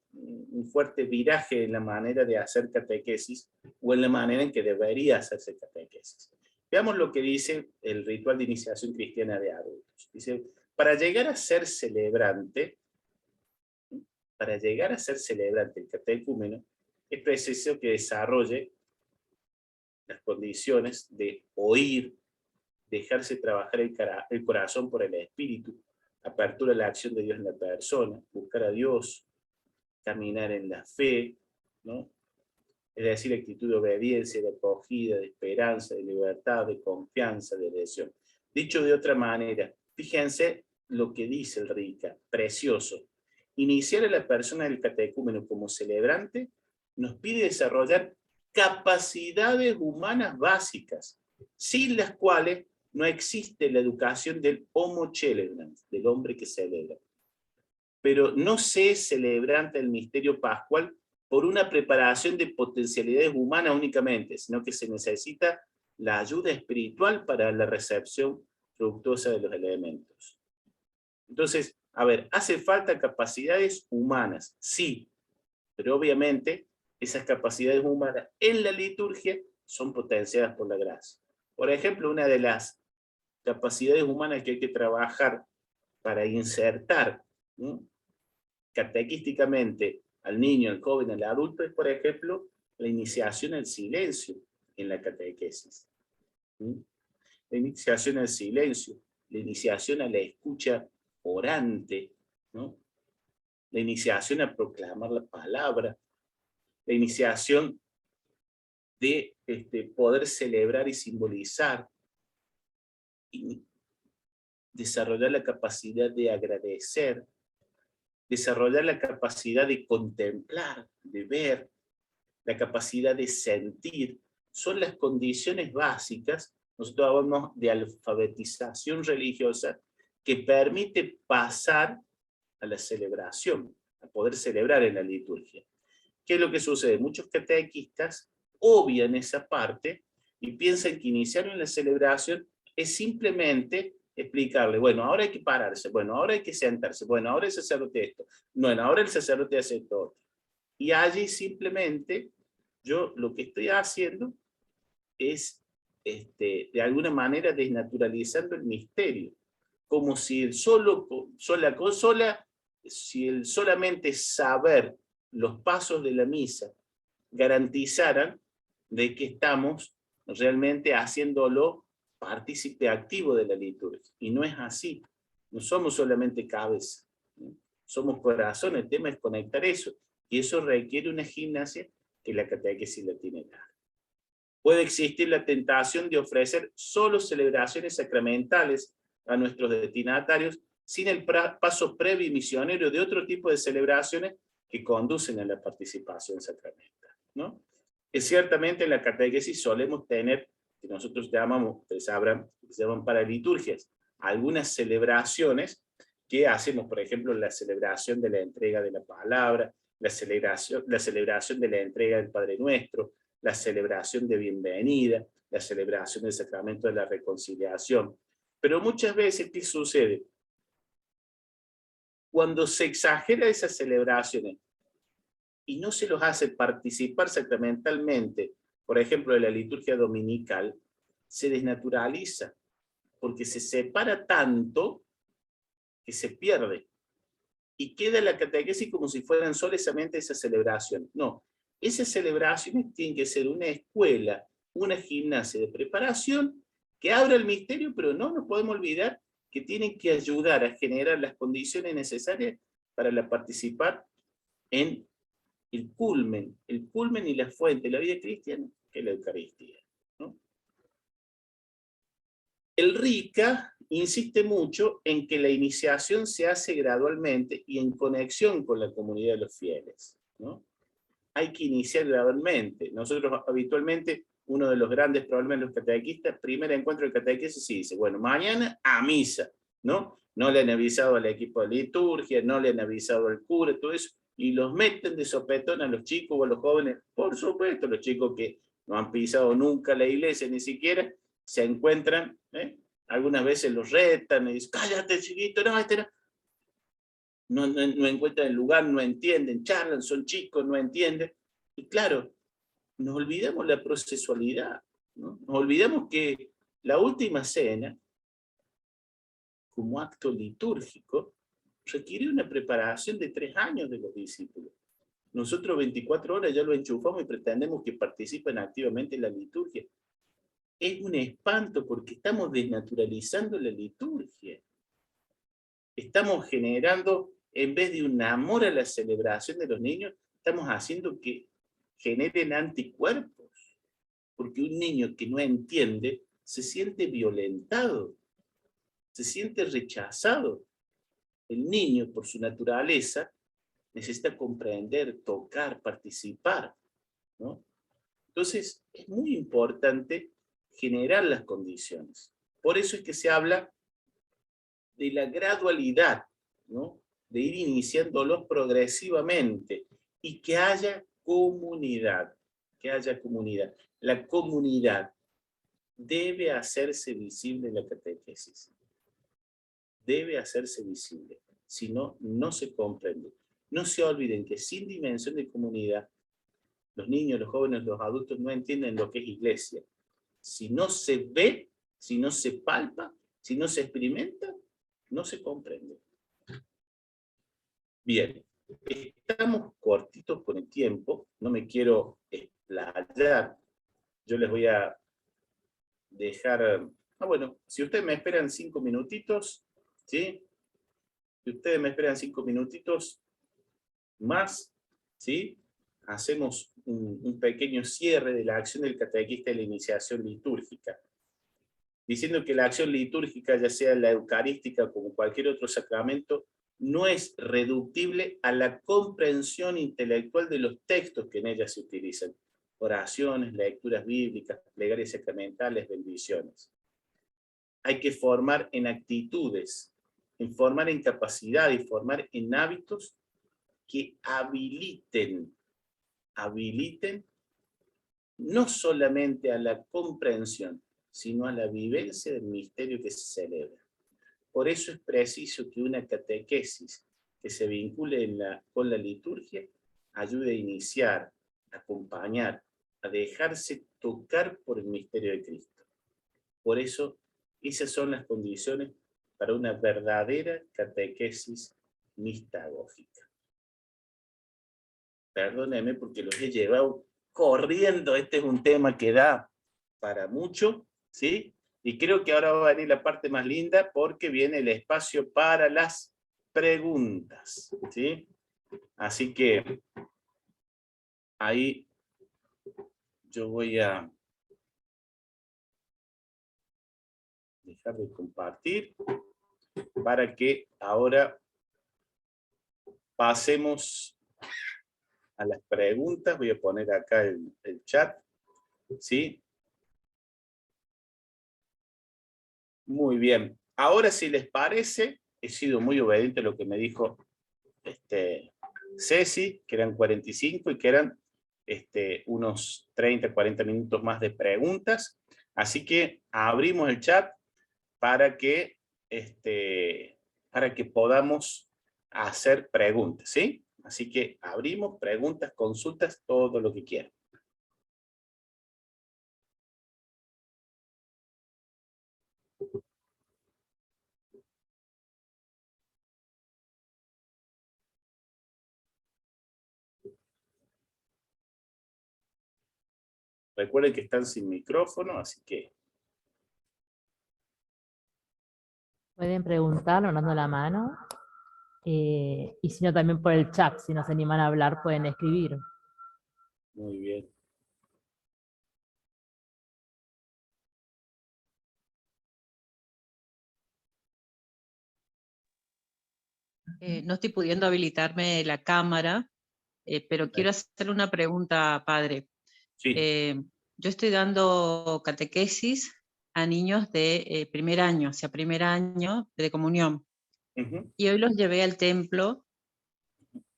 viraje en la manera de hacer catequesis, o en la manera en que debería hacerse catequesis. Veamos lo que dice el ritual de iniciación cristiana de adultos. Dice, para llegar a ser celebrante el catecúmeno, es preciso que desarrolle las condiciones de oír, dejarse trabajar el corazón por el espíritu, apertura a la acción de Dios en la persona, buscar a Dios, caminar en la fe, ¿no? Es decir, actitud de obediencia, de acogida, de esperanza, de libertad, de confianza, de adhesión. Dicho de otra manera, fíjense lo que dice el Rica, precioso. Iniciar a la persona del catecúmeno como celebrante nos pide desarrollar capacidades humanas básicas, sin las cuales no existe la educación del homo celebrans, del hombre que celebra. Pero no se es celebrante del misterio pascual por una preparación de potencialidades humanas únicamente, sino que se necesita la ayuda espiritual para la recepción fructuosa de los elementos. Entonces, a ver, ¿hace falta capacidades humanas? Sí, pero obviamente esas capacidades humanas en la liturgia son potenciadas por la gracia. Por ejemplo, una de las capacidades humanas que hay que trabajar para insertar, ¿no?, catequísticamente al niño, al joven, al adulto, es, por ejemplo, la iniciación al silencio en la catequesis. La iniciación al silencio, la iniciación a la escucha orante, ¿no?, la iniciación a proclamar la palabra, la iniciación de poder celebrar y simbolizar, y desarrollar la capacidad de agradecer, desarrollar la capacidad de contemplar, de ver, la capacidad de sentir, son las condiciones básicas, nosotros hablamos de alfabetización religiosa, que permite pasar a la celebración, a poder celebrar en la liturgia. ¿Qué es lo que sucede? Muchos catequistas obvian esa parte y piensan que iniciar en la celebración es simplemente explicarle, bueno, ahora hay que pararse, bueno, ahora hay que sentarse, bueno, ahora el sacerdote esto, bueno, ahora el sacerdote hace esto otro. Y allí simplemente yo lo que estoy haciendo es, de alguna manera, desnaturalizando el misterio, como si el solamente saber los pasos de la misa garantizaran de que estamos realmente haciéndolo partícipe activo de la liturgia. Y no es así. No somos solamente cabeza, ¿no? Somos corazón. El tema es conectar eso. Y eso requiere una gimnasia que la catequesis la tiene clara. Puede existir la tentación de ofrecer solo celebraciones sacramentales a nuestros destinatarios sin el paso previo y misionero de otro tipo de celebraciones que conducen a la participación sacramental, ¿no? Es ciertamente en la catequesis solemos tener, que nosotros llamamos, ustedes sabrán, que se llaman paraliturgias, algunas celebraciones que hacemos, por ejemplo, la celebración de la entrega de la palabra, la celebración de la entrega del Padre Nuestro, la celebración de bienvenida, la celebración del sacramento de la reconciliación. Pero muchas veces, ¿qué sucede? Cuando se exagera esas celebraciones y no se los hace participar sacramentalmente, por ejemplo, de la liturgia dominical, se desnaturaliza, porque se separa tanto que se pierde. Y queda la catequesis como si fueran solamente esa celebración. No, esas celebraciones tienen que ser una escuela, una gimnasia de preparación que abra el misterio, pero no nos podemos olvidar que tienen que ayudar a generar las condiciones necesarias para participar en el culmen y la fuente de la vida cristiana, que es la Eucaristía, ¿no? El RICA insiste mucho en que la iniciación se hace gradualmente y en conexión con la comunidad de los fieles, ¿no? Hay que iniciar gradualmente. Nosotros habitualmente, uno de los grandes problemas de los catequistas, primer encuentro de catequesis, sí dice, bueno, mañana a misa, ¿no? No le han avisado al equipo de liturgia, no le han avisado al cura, todo eso, y los meten de sopetón a los chicos o a los jóvenes, por supuesto, los chicos que no han pisado nunca la iglesia, ni siquiera, se encuentran, algunas veces los retan, y dicen, cállate chiquito, no, no encuentran el lugar, no entienden, charlan, son chicos, no entienden, y claro, nos olvidamos la procesualidad, ¿no? Nos olvidamos que la última cena, como acto litúrgico, requiere una preparación de 3 años de los discípulos. Nosotros 24 horas ya lo enchufamos y pretendemos que participen activamente en la liturgia. Es un espanto porque estamos desnaturalizando la liturgia. Estamos generando, en vez de un amor a la celebración de los niños, estamos haciendo que generen anticuerpos. Porque un niño que no entiende se siente violentado, se siente rechazado. El niño, por su naturaleza, necesita comprender, tocar, participar, ¿no? Entonces, es muy importante generar las condiciones. Por eso es que se habla de la gradualidad, ¿no? De ir iniciándolos progresivamente y que haya comunidad, que haya comunidad. La comunidad debe hacerse visible en la catequesis. Debe hacerse visible, si no, no se comprende. No se olviden que sin dimensión de comunidad, los niños, los jóvenes, los adultos no entienden lo que es iglesia. Si no se ve, si no se palpa, si no se experimenta, no se comprende. Bien, estamos cortitos con el tiempo, no me quiero explayar. Yo les voy a dejar... bueno, si ustedes me esperan 5 minutitos, ¿sí? Si ustedes me esperan 5 minutitos más, ¿sí? Hacemos un pequeño cierre de la acción del catequista de la iniciación litúrgica. Diciendo que la acción litúrgica, ya sea la eucarística o como cualquier otro sacramento, no es reductible a la comprensión intelectual de los textos que en ella se utilizan. oraciones, lecturas bíblicas, plegarias sacramentales, bendiciones. Hay que formar en actitudes, formar en capacidad y formar en hábitos que habiliten no solamente a la comprensión, sino a la vivencia del misterio que se celebra. Por eso es preciso que una catequesis que se vincule con la liturgia ayude a iniciar, a acompañar, a dejarse tocar por el misterio de Cristo. Por eso, esas son las condiciones para una verdadera catequesis mistagógica. Perdónenme porque los he llevado corriendo, este es un tema que da para mucho, ¿sí? Y creo que ahora va a venir la parte más linda porque viene el espacio para las preguntas, ¿sí? Así que ahí yo voy a dejar de compartir para que ahora pasemos a las preguntas. Voy a poner acá el chat, ¿sí? Muy bien. Ahora, si les parece, he sido muy obediente a lo que me dijo Ceci, que eran 45 y que eran unos 30, 40 minutos más de preguntas. Así que abrimos el chat para que podamos hacer preguntas, ¿sí? Así que abrimos preguntas, consultas, todo lo que quieran. Recuerden que están sin micrófono, así que... Pueden preguntar levantando la mano. Y si no, también por el chat. Si no se animan a hablar, pueden escribir. Muy bien. No estoy pudiendo habilitarme la cámara, pero quiero hacerle una pregunta, padre. Sí. Yo estoy dando catequesis a niños de primer año, o sea, primer año de comunión. Y hoy los llevé al templo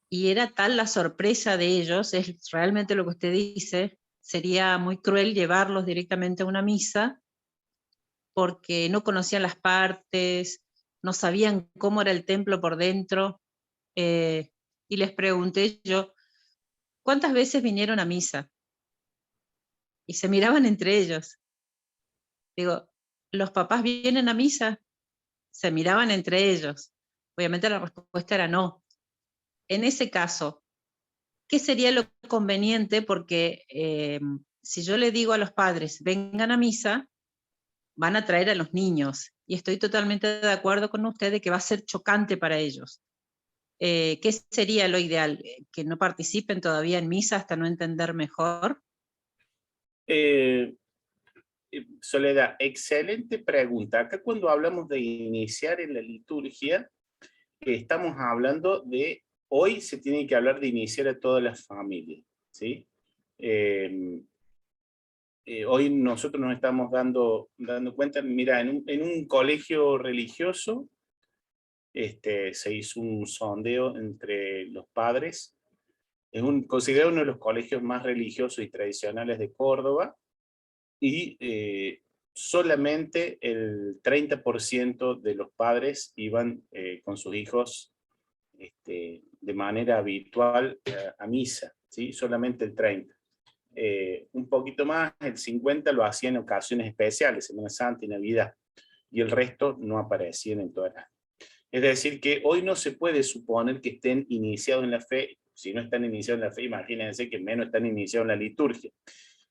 y era tal la sorpresa de ellos, es realmente lo que usted dice, sería muy cruel llevarlos directamente a una misa porque no conocían las partes, no sabían cómo era el templo por dentro. Y les pregunté yo, ¿cuántas veces vinieron a misa? Y se miraban entre ellos. Digo, ¿los papás vienen a misa? Se miraban entre ellos. Obviamente la respuesta era no. En ese caso, ¿qué sería lo conveniente? Porque si yo le digo a los padres, vengan a misa, van a traer a los niños. Y estoy totalmente de acuerdo con usted de que va a ser chocante para ellos. ¿Qué sería lo ideal? ¿Que no participen todavía en misa hasta no entender mejor? Soledad, excelente pregunta. Acá cuando hablamos de iniciar en la liturgia, estamos hablando de, hoy se tiene que hablar de iniciar a todas las familias, ¿sí? Hoy nosotros nos estamos dando cuenta, mira, en un colegio religioso se hizo un sondeo entre los padres, considerado uno de los colegios más religiosos y tradicionales de Córdoba, y solamente el 30% de los padres iban con sus hijos de manera habitual a misa, ¿sí? Solamente el 30%. Un poquito más, el 50% lo hacía en ocasiones especiales, Semana Santa y Navidad, y el resto no aparecían en todas las. Es decir, que hoy no se puede suponer que estén iniciados en la fe. Si no están iniciados en la fe, imagínense que menos están iniciados en la liturgia.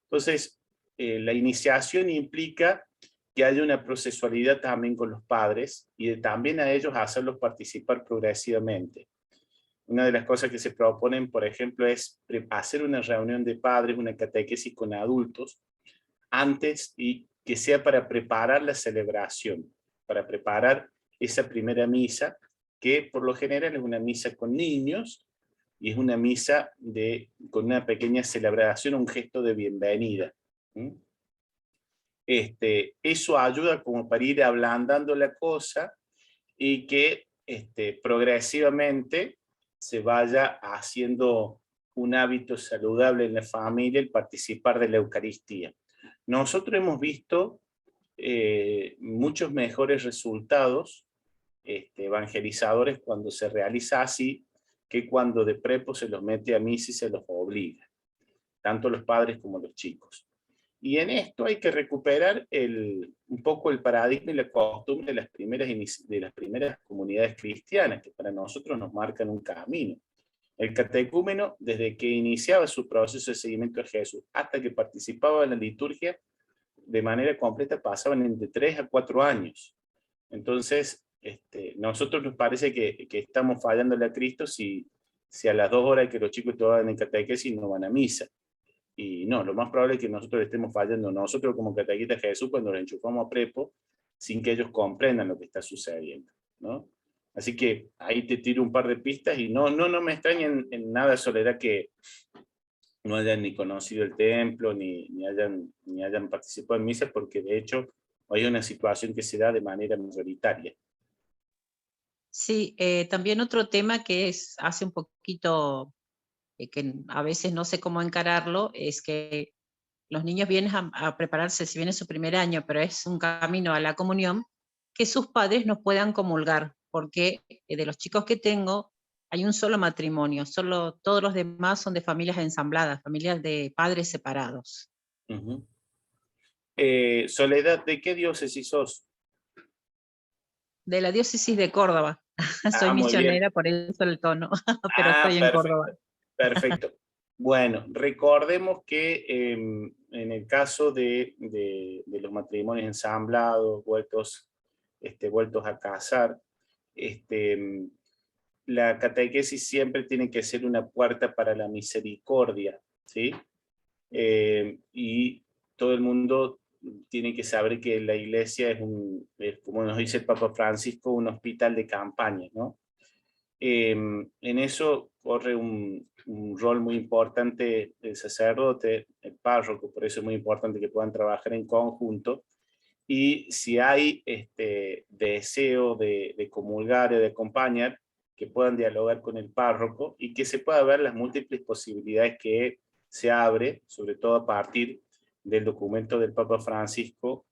Entonces, la iniciación implica que haya una procesualidad también con los padres y también a ellos hacerlos participar progresivamente. Una de las cosas que se proponen, por ejemplo, es hacer una reunión de padres, una catequesis con adultos, antes, y que sea para preparar la celebración, para preparar esa primera misa, que por lo general es una misa con niños, y es una misa con una pequeña celebración, un gesto de bienvenida. Eso ayuda como para ir ablandando la cosa y que progresivamente se vaya haciendo un hábito saludable en la familia el participar de la Eucaristía. Nosotros hemos visto muchos mejores resultados evangelizadores cuando se realiza así, que cuando de prepo se los mete a misa y se los obliga, tanto los padres como los chicos. Y en esto hay que recuperar un poco el paradigma y la costumbre de las primeras comunidades cristianas, que para nosotros nos marcan un camino. El catecúmeno, desde que iniciaba su proceso de seguimiento a Jesús hasta que participaba en la liturgia, de manera completa pasaban de 3 a 4 años. Entonces, nosotros nos parece que estamos fallándole a Cristo si a las 2 horas que los chicos todavía en catequesis no van a misa. Y no, lo más probable es que nosotros estemos fallando nosotros como catequistas de Jesús cuando los enchufamos a prepo sin que ellos comprendan lo que está sucediendo, ¿no? Así que ahí te tiro un par de pistas y no me extraña en nada, Soledad, que no hayan ni conocido el templo, ni hayan participado en misas, porque de hecho hay una situación que se da de manera mayoritaria. Sí, también otro tema que hace un poquito, que a veces no sé cómo encararlo, es que los niños vienen a prepararse, si viene su primer año, pero es un camino a la comunión, que sus padres no puedan comulgar, porque de los chicos que tengo, hay un solo matrimonio, todos los demás son de familias ensambladas, familias de padres separados. Uh-huh. Soledad, ¿de qué diócesis sos? De la diócesis de Córdoba. Soy misionera, por eso el tono, pero estoy en Córdoba. Perfecto. Bueno, recordemos que en el caso de los matrimonios ensamblados, vueltos a casar, la catequesis siempre tiene que ser una puerta para la misericordia, ¿sí? Y todo el mundo tiene que saber que la iglesia es, como nos dice el Papa Francisco, un hospital de campaña, ¿no? En eso corre un rol muy importante el sacerdote, el párroco, por eso es muy importante que puedan trabajar en conjunto. Y si hay deseo de comulgar o de acompañar, que puedan dialogar con el párroco y que se pueda ver las múltiples posibilidades que se abre, sobre todo a partir del documento del Papa Francisco,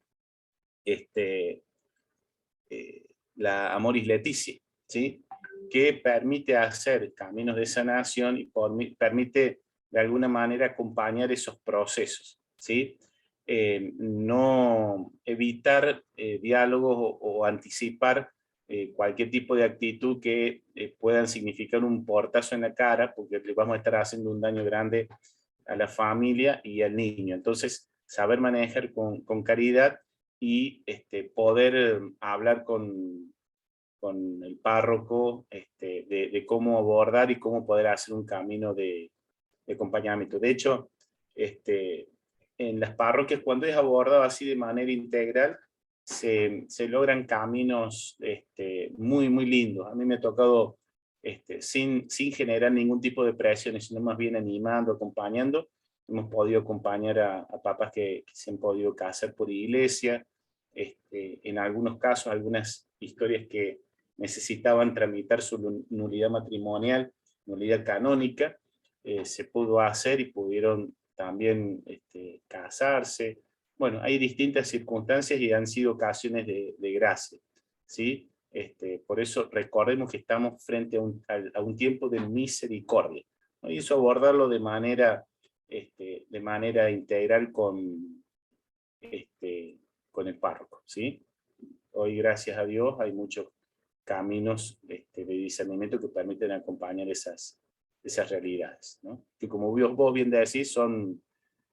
la Amoris Laetitia, ¿sí? Que permite hacer caminos de sanación y permite de alguna manera acompañar esos procesos, ¿sí? No evitar diálogos o anticipar cualquier tipo de actitud que puedan significar un portazo en la cara, porque le vamos a estar haciendo un daño grande a la familia y al niño. Entonces, saber manejar con caridad y poder hablar con el párroco de cómo abordar y cómo poder hacer un camino de acompañamiento. De hecho, en las parroquias, cuando es abordado así de manera integral, se logran caminos muy, muy lindos. A mí me ha tocado, sin generar ningún tipo de presiones, sino más bien animando, acompañando. Hemos podido acompañar a papás que se han podido casar por iglesia. En algunos casos, algunas historias que necesitaban tramitar su nulidad matrimonial, nulidad canónica, se pudo hacer y pudieron también casarse. Bueno, hay distintas circunstancias y han sido ocasiones de gracia, ¿sí? Por eso recordemos que estamos frente a un tiempo de misericordia, ¿no? Y eso abordarlo de manera integral con el párroco, ¿sí? Hoy, gracias a Dios, hay muchos caminos de discernimiento que permiten acompañar esas realidades, ¿no? Que como vos bien decís, son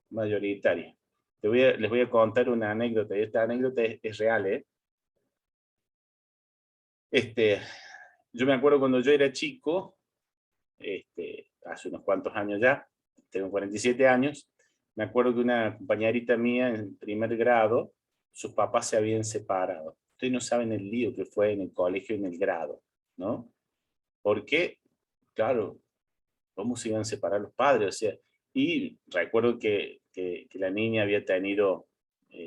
mayoritarias. Les voy a contar una anécdota, y esta anécdota es real, ¿eh? Yo me acuerdo cuando yo era chico, hace unos cuantos años ya, tengo 47 años, me acuerdo que una compañerita mía en primer grado, sus papás se habían separado. Ustedes no saben el lío que fue en el colegio, en el grado, ¿no? Porque, claro, ¿Cómo se iban a separar los padres? O sea, y recuerdo que la niña había tenido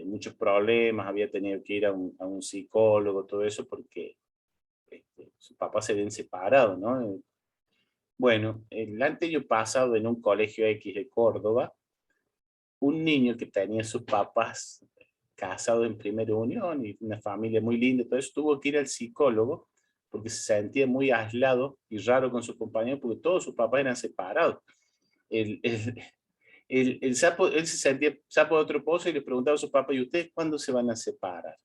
muchos problemas, había tenido que ir a un psicólogo, todo eso, porque sus papás se habían separado, ¿no? Bueno, el año pasado en un colegio X de Córdoba, un niño que tenía sus papás casados en primera unión y una familia muy linda, todo eso, tuvo que ir al psicólogo porque se sentía muy aislado y raro con sus compañeros porque todos sus papás eran separados. El sapo, él se sentía sapo de otro pozo y le preguntaba a sus papás, ¿y ustedes cuándo se van a separar?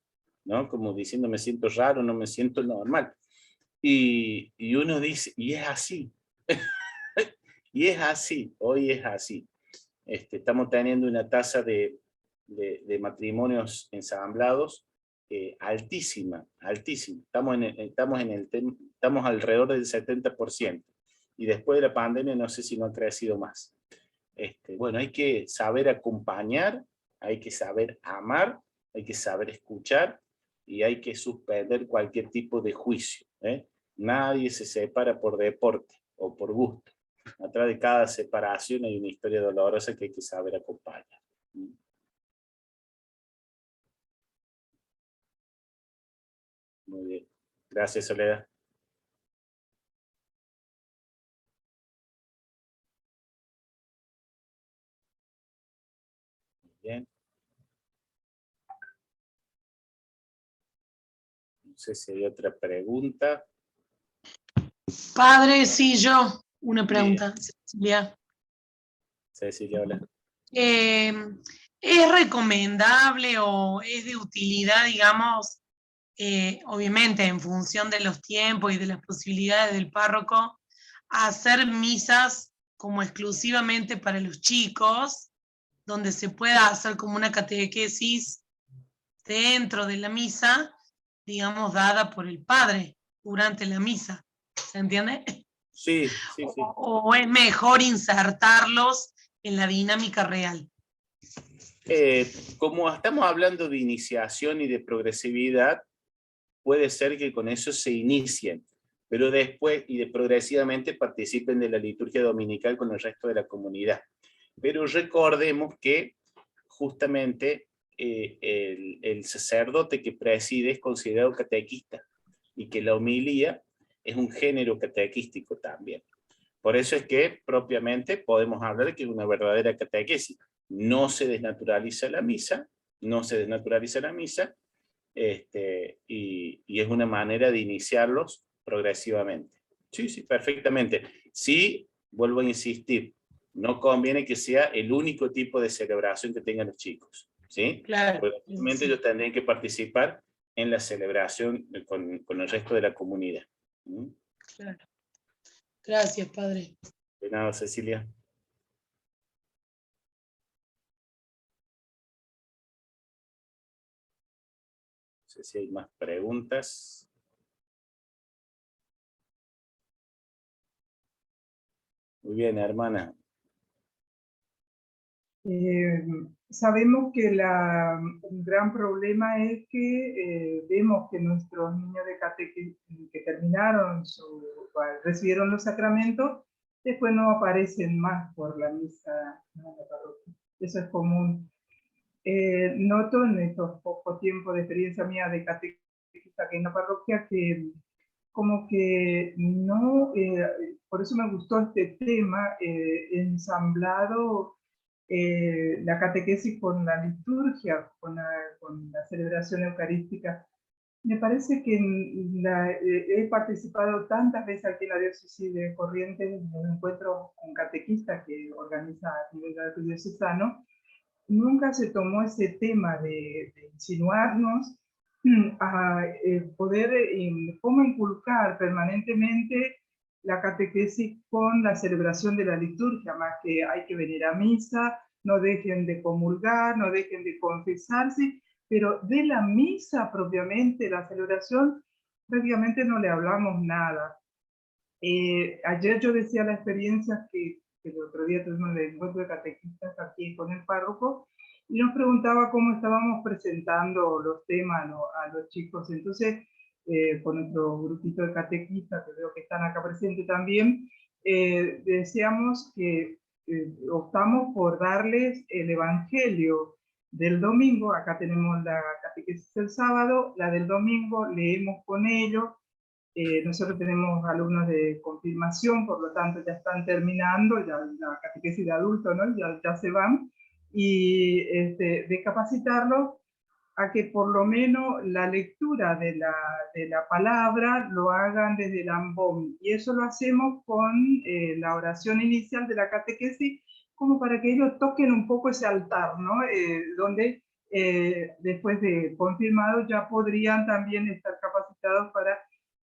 ¿No? Como diciendo, me siento raro, no me siento normal. Y uno dice, y es así. Y es así, hoy es así. Estamos teniendo una tasa de matrimonios ensamblados altísima, altísima. Estamos alrededor del 70%. Y después de la pandemia no sé si no ha crecido más. Bueno, hay que saber acompañar, hay que saber amar, hay que saber escuchar y hay que suspender cualquier tipo de juicio. Nadie se separa por deporte o por gusto. Atrás de cada separación hay una historia dolorosa que hay que saber acompañar. Muy bien. Gracias, Soledad. Muy bien. No sé si hay otra pregunta. Padre, sí, yo. Una pregunta, Cecilia. Cecilia, hola. ¿Es recomendable o es de utilidad, digamos, obviamente en función de los tiempos y de las posibilidades del párroco, hacer misas como exclusivamente para los chicos, donde se pueda hacer como una catequesis dentro de la misa, digamos, dada por el padre durante la misa? ¿Se entiende? Sí, sí, sí. ¿O es mejor insertarlos en la dinámica real? Como estamos hablando de iniciación y de progresividad, puede ser que con eso se inicien, pero después y progresivamente participen de la liturgia dominical con el resto de la comunidad. Pero recordemos que justamente el sacerdote que preside es considerado catequista y que la homilía es un género catequístico también. Por eso es que propiamente podemos hablar de que es una verdadera catequesis. No se desnaturaliza la misa, no se desnaturaliza la misa, y es una manera de iniciarlos progresivamente. Sí, sí, perfectamente. Sí, vuelvo a insistir, no conviene que sea el único tipo de celebración que tengan los chicos, ¿sí? Claro. Progresivamente ellos tendrían que participar en la celebración con el resto de la comunidad. ¿Mm? Claro. Gracias, padre. De nada, Cecilia. No sé si hay más preguntas. Muy bien, hermana. Sabemos que un gran problema es que vemos que nuestros niños de catequesis que terminaron recibieron los sacramentos, después no aparecen más por la misa en la parroquia. Eso es común. Noto en estos pocos tiempos de experiencia mía de catequista aquí en la parroquia que como que no, por eso me gustó este tema, ensamblado la catequesis con la liturgia, con la celebración eucarística. Me parece que he participado tantas veces aquí en la diócesis de Corrientes en un encuentro con catequistas que organiza a nivel diocesano. Nunca se tomó ese tema de insinuarnos a poder cómo inculcar permanentemente la catequesis con la celebración de la liturgia, más que hay que venir a misa, no dejen de comulgar, no dejen de confesarse, pero de la misa propiamente, la celebración, prácticamente no le hablamos nada. Ayer yo decía la experiencia que el otro día tuvimos el encuentro de catequistas aquí con el párroco, y nos preguntaba cómo estábamos presentando los temas a los chicos. Entonces, con nuestro grupito de catequistas, que veo que están acá presentes también, decíamos que optamos por darles el Evangelio del domingo. Acá tenemos la catequesis del sábado, la del domingo leemos con ellos. Nosotros tenemos alumnos de confirmación, por lo tanto ya están terminando, ya la catequesis de adultos, ¿no? ya se van, y de capacitarlos a que por lo menos la lectura de la palabra lo hagan desde el ambón. Y eso lo hacemos con la oración inicial de la catequesis, como para que ellos toquen un poco ese altar, ¿no? Donde después de confirmados ya podrían también estar capacitados para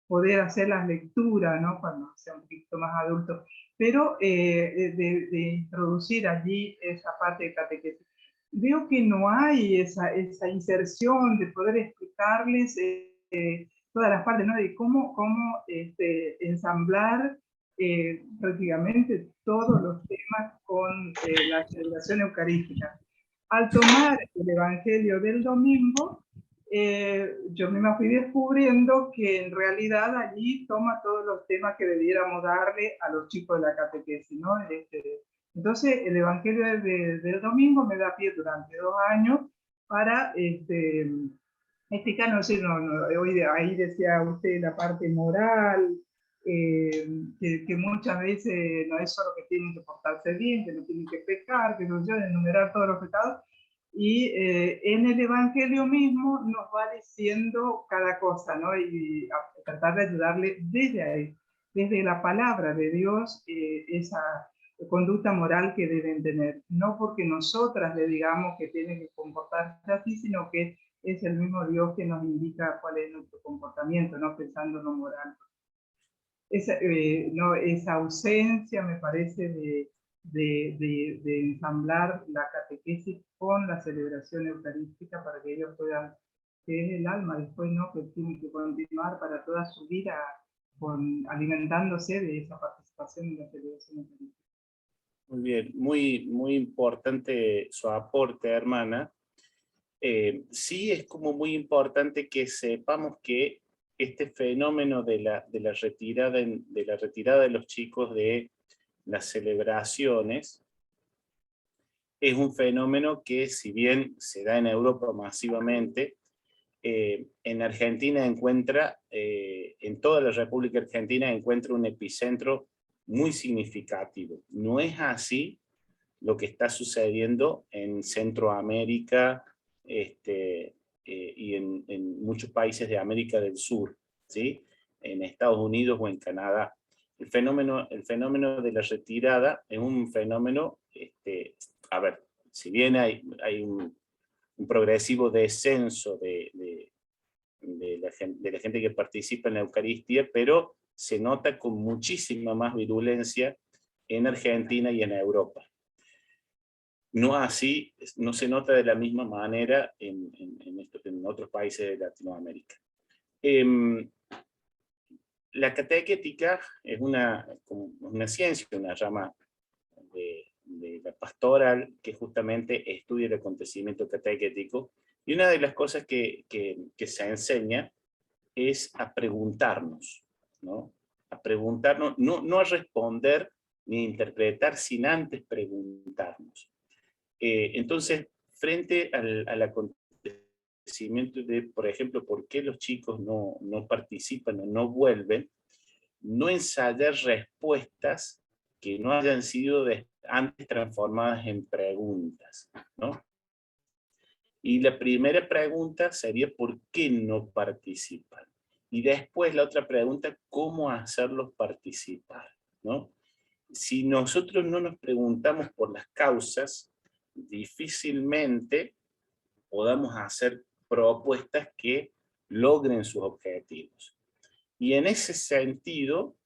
poder hacer las lecturas, ¿no? Cuando sean un poquito más adultos. Pero de introducir allí esa parte de catequesis. Veo que no hay esa inserción de poder explicarles todas las partes, ¿no? De cómo ensamblar prácticamente todos los temas con la celebración eucarística. Al tomar el Evangelio del domingo, yo misma fui descubriendo que en realidad allí toma todos los temas que debiéramos darle a los chicos de la catequesis, ¿no? Entonces, el Evangelio del domingo me da pie durante 2 años para explicar, no sé, hoy ahí decía usted la parte moral, que muchas veces no es solo que tienen que portarse bien, que no tienen que pecar, que no deben enumerar todos los pecados, y en el Evangelio mismo nos va diciendo cada cosa, ¿no? Y a tratar de ayudarle desde ahí, desde la palabra de Dios, esa conducta moral que deben tener. No porque nosotras le digamos que tienen que comportarse así, sino que es el mismo Dios que nos indica cuál es nuestro comportamiento, ¿no? Pensando en lo moral. Esa ausencia, me parece, de ensamblar la catequesis con la celebración eucarística para que ellos puedan, que es el alma después, ¿no? Que tiene que continuar para toda su vida alimentándose de esa participación en la celebración eucarística. Muy bien, muy importante su aporte, hermana. Sí es como muy importante que sepamos que este fenómeno de la retirada de los chicos de las celebraciones es un fenómeno que, si bien se da en Europa masivamente, en Argentina encuentra, en toda la República Argentina encuentra un epicentro muy significativo. No es así lo que está sucediendo en Centroamérica y en muchos países de América del Sur, ¿sí? En Estados Unidos o en Canadá. El fenómeno de la retirada es un fenómeno, a ver, si bien hay un progresivo descenso de la gente que participa en la Eucaristía, pero se nota con muchísima más virulencia en Argentina y en Europa. No así, no se nota de la misma manera en otros países de Latinoamérica. La catequética es una ciencia, una rama de la pastoral que justamente estudia el acontecimiento catequético, y una de las cosas que se enseña es a preguntarnos, ¿no? A preguntarnos, no a responder ni a interpretar sin antes preguntarnos. Entonces, frente al acontecimiento de, por ejemplo, por qué los chicos no participan o no vuelven, no ensayar respuestas que no hayan sido antes transformadas en preguntas, ¿no? Y la primera pregunta sería ¿por qué no participan? Y después la otra pregunta, ¿cómo hacerlos participar? ¿No? Si nosotros no nos preguntamos por las causas, difícilmente podamos hacer propuestas que logren sus objetivos. Y en ese sentido,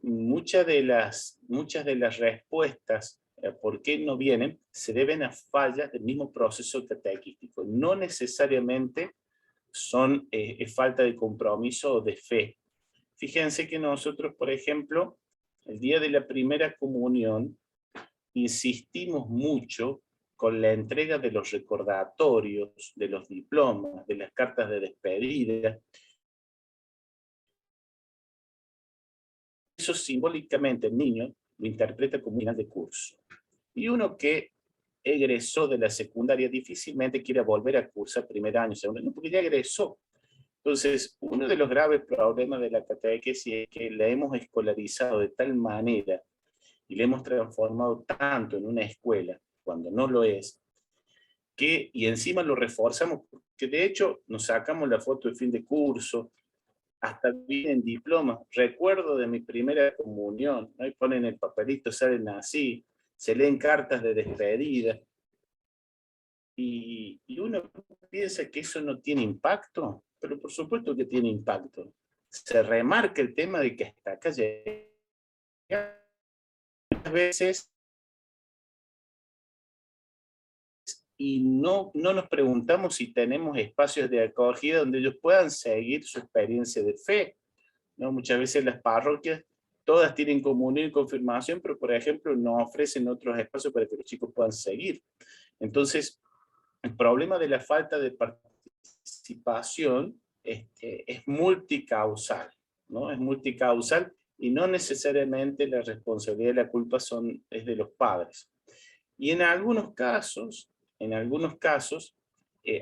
muchas de las respuestas por qué no vienen se deben a fallas del mismo proceso catequístico. No necesariamente es falta de compromiso o de fe. Fíjense que nosotros, por ejemplo, el día de la primera comunión, insistimos mucho con la entrega de los recordatorios, de los diplomas, de las cartas de despedida. eso simbólicamente el niño lo interpreta como un final de curso. Y uno que egresó de la secundaria difícilmente quiere volver a cursar primer año, segundo año, porque ya egresó. Entonces, uno de los graves problemas de la catequesis es que la hemos escolarizado de tal manera y la hemos transformado tanto en una escuela, cuando no lo es, y encima lo reforzamos, porque de hecho nos sacamos la foto de fin de curso, hasta vienen diplomas. Recuerdo de mi primera comunión, ¿no? Y ponen el papelito, salen así, se leen cartas de despedida, y uno piensa que eso no tiene impacto, pero por supuesto que tiene impacto. Se remarca el tema de que hasta acá llega a veces y no nos preguntamos si tenemos espacios de acogida donde ellos puedan seguir su experiencia de fe, ¿no? Muchas veces las parroquias, todas tienen comunión y confirmación, pero por ejemplo no ofrecen otros espacios para que los chicos puedan seguir. Entonces, el problema de la falta de participación es multicausal, ¿no? Es multicausal y no necesariamente la responsabilidad y la culpa es de los padres. Y en algunos casos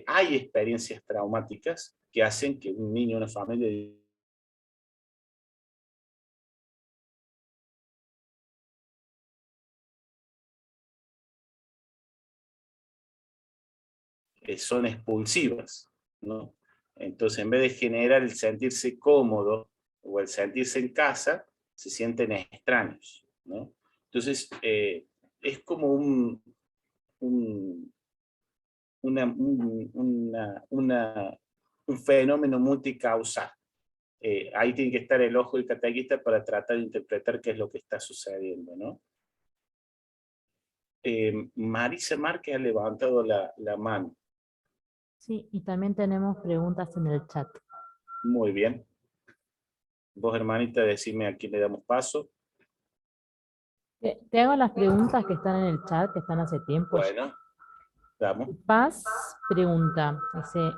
hay experiencias traumáticas que hacen que un niño, una familia son expulsivas, ¿no? Entonces, en vez de generar el sentirse cómodo o el sentirse en casa, se sienten extraños, ¿no? Entonces, es como un fenómeno multicausal. Ahí tiene que estar el ojo del catequista para tratar de interpretar qué es lo que está sucediendo, ¿no? Marisa Márquez ha levantado la mano. Sí, y también tenemos preguntas en el chat. Muy bien. Vos, hermanita, decime a quién le damos paso. Te hago las preguntas que están en el chat, que están hace tiempo. Bueno, damos. Paz pregunta, dice,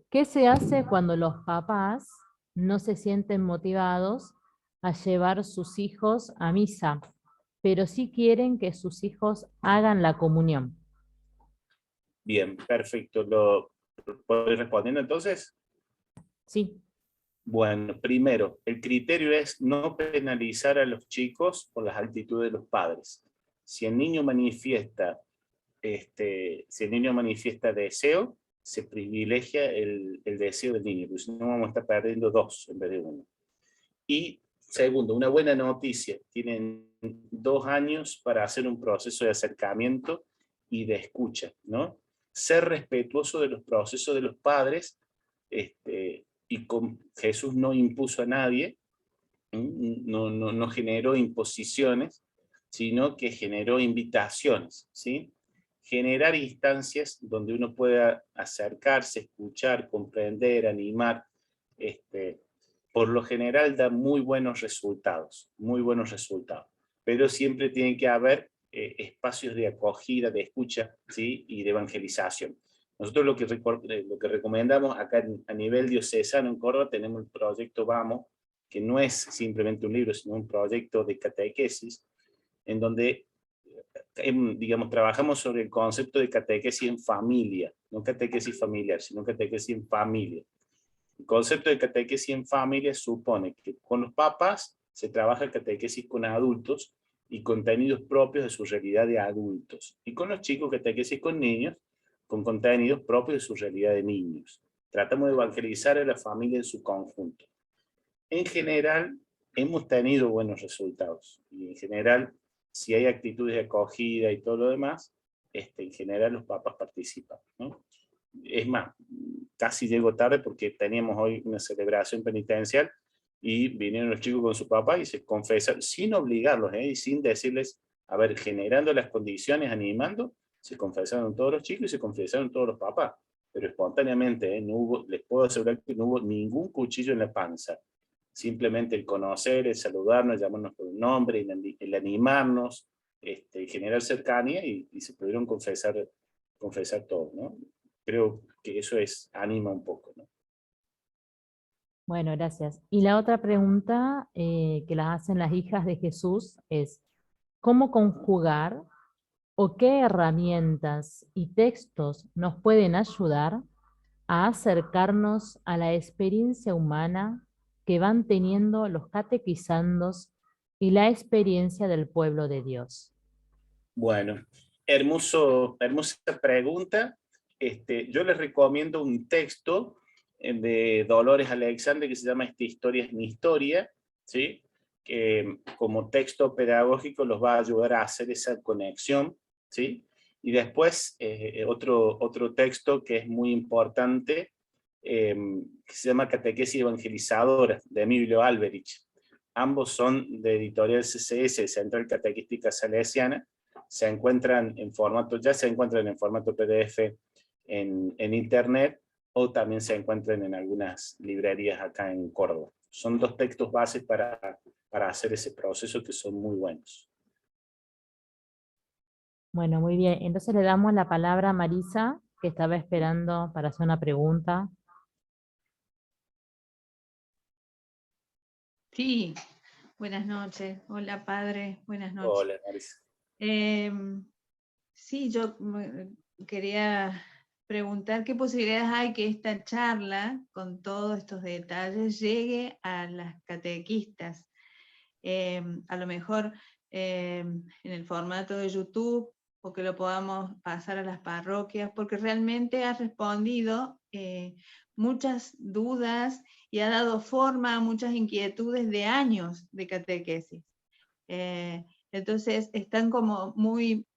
¿qué se hace cuando los papás no se sienten motivados a llevar sus hijos a misa, pero sí quieren que sus hijos hagan la comunión? Bien, perfecto. ¿Lo puedo ir respondiendo entonces? Sí. Bueno, primero, el criterio es no penalizar a los chicos por las actitudes de los padres. Si el niño manifiesta, deseo, se privilegia el deseo del niño, porque si no vamos a estar perdiendo dos en vez de uno. Y segundo, una buena noticia, tienen 2 años para hacer un proceso de acercamiento y de escucha, ¿no? Ser respetuoso de los procesos de los padres, y Jesús no impuso a nadie, no generó imposiciones, sino que generó invitaciones, ¿sí? Generar instancias donde uno pueda acercarse, escuchar, comprender, animar, por lo general da muy buenos resultados, pero siempre tiene que haber espacios de acogida, de escucha, ¿sí? Y de evangelización. Nosotros lo que recomendamos acá a nivel diocesano en Córdoba tenemos el proyecto Vamos, que no es simplemente un libro, sino un proyecto de catequesis, en donde digamos, trabajamos sobre el concepto de catequesis en familia, no catequesis familiar, sino catequesis en familia. El concepto de catequesis en familia supone que con los papás se trabaja catequesis con adultos y contenidos propios de su realidad de adultos, y con los chicos catequesis con niños, con contenidos propios de su realidad de niños. Tratamos de evangelizar a la familia en su conjunto. En general, hemos tenido buenos resultados, y en general, si hay actitudes de acogida y todo lo demás, en general los papás participan, ¿no? Es más, casi llego tarde porque teníamos hoy una celebración penitencial y vinieron los chicos con su papá y se confesaron, sin obligarlos, y sin decirles, a ver, generando las condiciones, animando, se confesaron todos los chicos y se confesaron todos los papás, pero espontáneamente, no hubo, les puedo asegurar que no hubo ningún cuchillo en la panza, simplemente el conocer, el saludarnos, llamarnos por un nombre, el animarnos, generar cercanía y se pudieron confesar todos, ¿no? creo que eso anima un poco, ¿no? Bueno, gracias. Y la otra pregunta que las hacen las hijas de Jesús es, ¿cómo conjugar o qué herramientas y textos nos pueden ayudar a acercarnos a la experiencia humana que van teniendo los catequizandos y la experiencia del pueblo de Dios? Bueno, hermosa pregunta. Yo les recomiendo un texto de Dolores Alexandre que se llama Esta historia es mi historia, ¿sí? Que como texto pedagógico los va a ayudar a hacer esa conexión, ¿sí? Y después otro texto que es muy importante, que se llama Catequesis Evangelizadora, de Emilio Alberich. Ambos son de editorial CCS, Central Catequística Salesiana. Se encuentran en formato PDF en internet, o también se encuentran en algunas librerías acá en Córdoba. Son dos textos bases para hacer ese proceso que son muy buenos. Bueno, muy bien. Entonces le damos la palabra a Marisa, que estaba esperando para hacer una pregunta. Sí, buenas noches. Hola, padre. Buenas noches. Hola, Marisa. Sí, yo quería preguntar qué posibilidades hay que esta charla, con todos estos detalles, llegue a las catequistas. A lo mejor en el formato de YouTube, o que lo podamos pasar a las parroquias, porque realmente ha respondido muchas dudas y ha dado forma a muchas inquietudes de años de catequesis. Entonces están como muy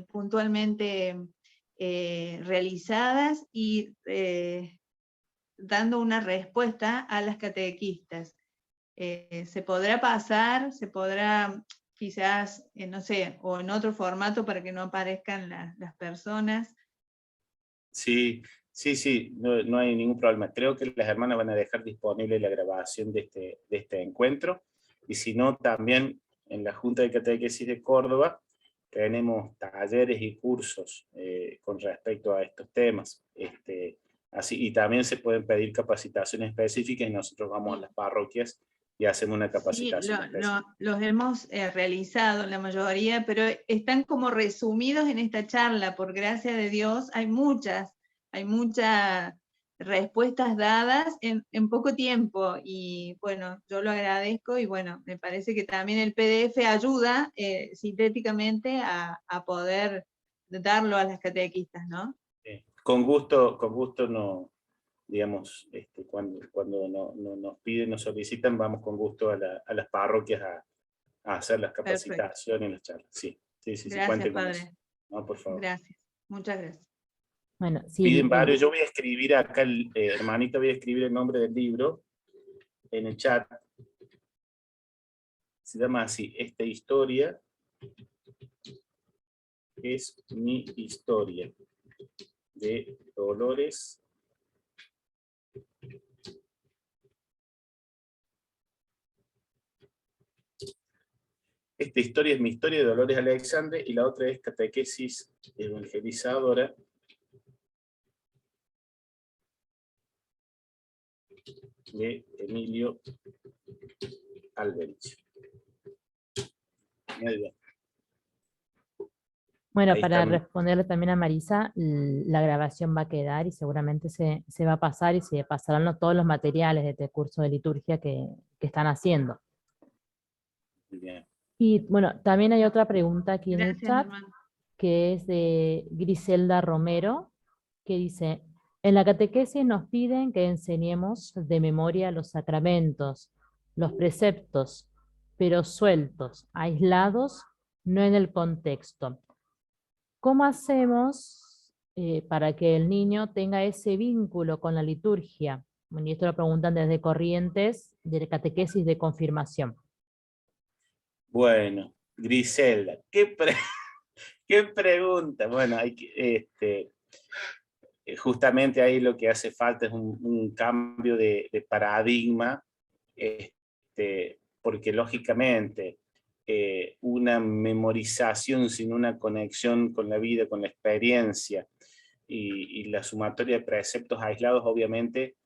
puntualmente realizadas y dando una respuesta a las catequistas. Se podrá pasar, se podrá quizás, no sé, o en otro formato para que no aparezcan las personas. Sí, no hay ningún problema. Creo que las hermanas van a dejar disponible la grabación de este encuentro, y si no, también en la Junta de Catequesis de Córdoba tenemos talleres y cursos con respecto a estos temas. Y también se pueden pedir capacitaciones específicas, y nosotros vamos a las parroquias y hacemos una capacitación específica. Los hemos realizado la mayoría, pero están como resumidos en esta charla. Por gracia de Dios hay muchas respuestas dadas en poco tiempo, y bueno, yo lo agradezco, y bueno, me parece que también el PDF ayuda sintéticamente a poder darlo a las catequistas, ¿no? Con gusto no, digamos, cuando nos piden, nos solicitan, vamos con gusto a las parroquias a hacer las capacitaciones y las charlas. Sí, Gracias, padre. No, por favor. Gracias, muchas gracias. Bueno, sí, piden varios. Yo voy a escribir acá, hermanita, voy a escribir el nombre del libro en el chat. Se llama así: Esta historia es mi historia, de Dolores Esta historia es mi historia, de Dolores Alexandre, y la otra es Catequesis Evangelizadora de Emilio Alberich. Muy bien. Bueno, Ahí para estamos. responderle también a Marisa, la grabación va a quedar y seguramente se va a pasar, y se pasarán todos los materiales de este curso de liturgia que están haciendo. Muy bien. Y bueno, también hay otra pregunta aquí en el Gracias, chat, hermano. que es de Griselda Romero, que dice: en la catequesis nos piden que enseñemos de memoria los sacramentos, los preceptos, pero sueltos, aislados, no en el contexto. ¿Cómo hacemos para que el niño tenga ese vínculo con la liturgia? Bueno, y esto lo preguntan desde Corrientes, de catequesis de confirmación. Bueno, Griselda, ¿qué pregunta? Bueno, justamente ahí lo que hace falta es un cambio de paradigma, porque lógicamente una memorización sin una conexión con la vida, con la experiencia, y la sumatoria de preceptos aislados obviamente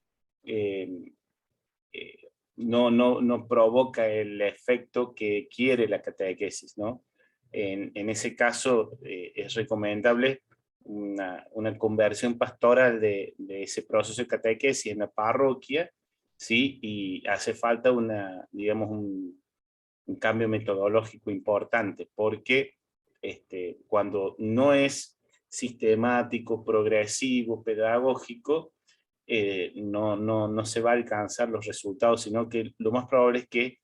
no provoca el efecto que quiere la catequesis, ¿no? En ese caso es recomendable una conversión pastoral de ese proceso de catequesis en la parroquia, ¿sí? Y hace falta digamos, un cambio metodológico importante, porque cuando no es sistemático, progresivo, pedagógico, no se va a alcanzar los resultados, sino que lo más probable es que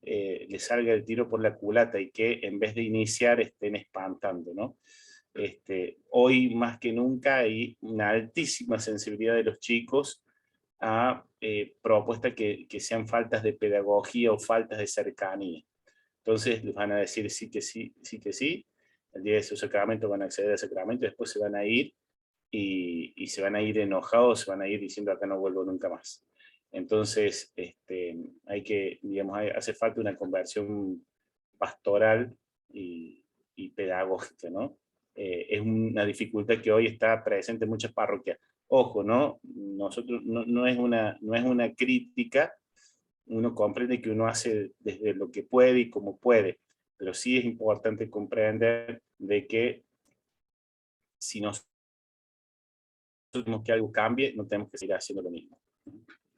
le salga el tiro por la culata y que en vez de iniciar estén espantando, ¿no? Hoy más que nunca hay una altísima sensibilidad de los chicos a propuestas que sean faltas de pedagogía o faltas de cercanía. Entonces les van a decir sí que sí, sí que sí, el día de su sacramento van a acceder al sacramento, y después se van a ir y se van a ir enojados, se van a ir diciendo acá no vuelvo nunca más. Entonces hay que, digamos, hace falta una conversión pastoral y pedagógica, ¿no? Es una dificultad que hoy está presente en muchas parroquias. Ojo, ¿no? Nosotros no es una crítica, uno comprende que uno hace desde lo que puede y como puede, pero sí es importante comprender de que si nosotros queremos que algo cambie, no tenemos que seguir haciendo lo mismo.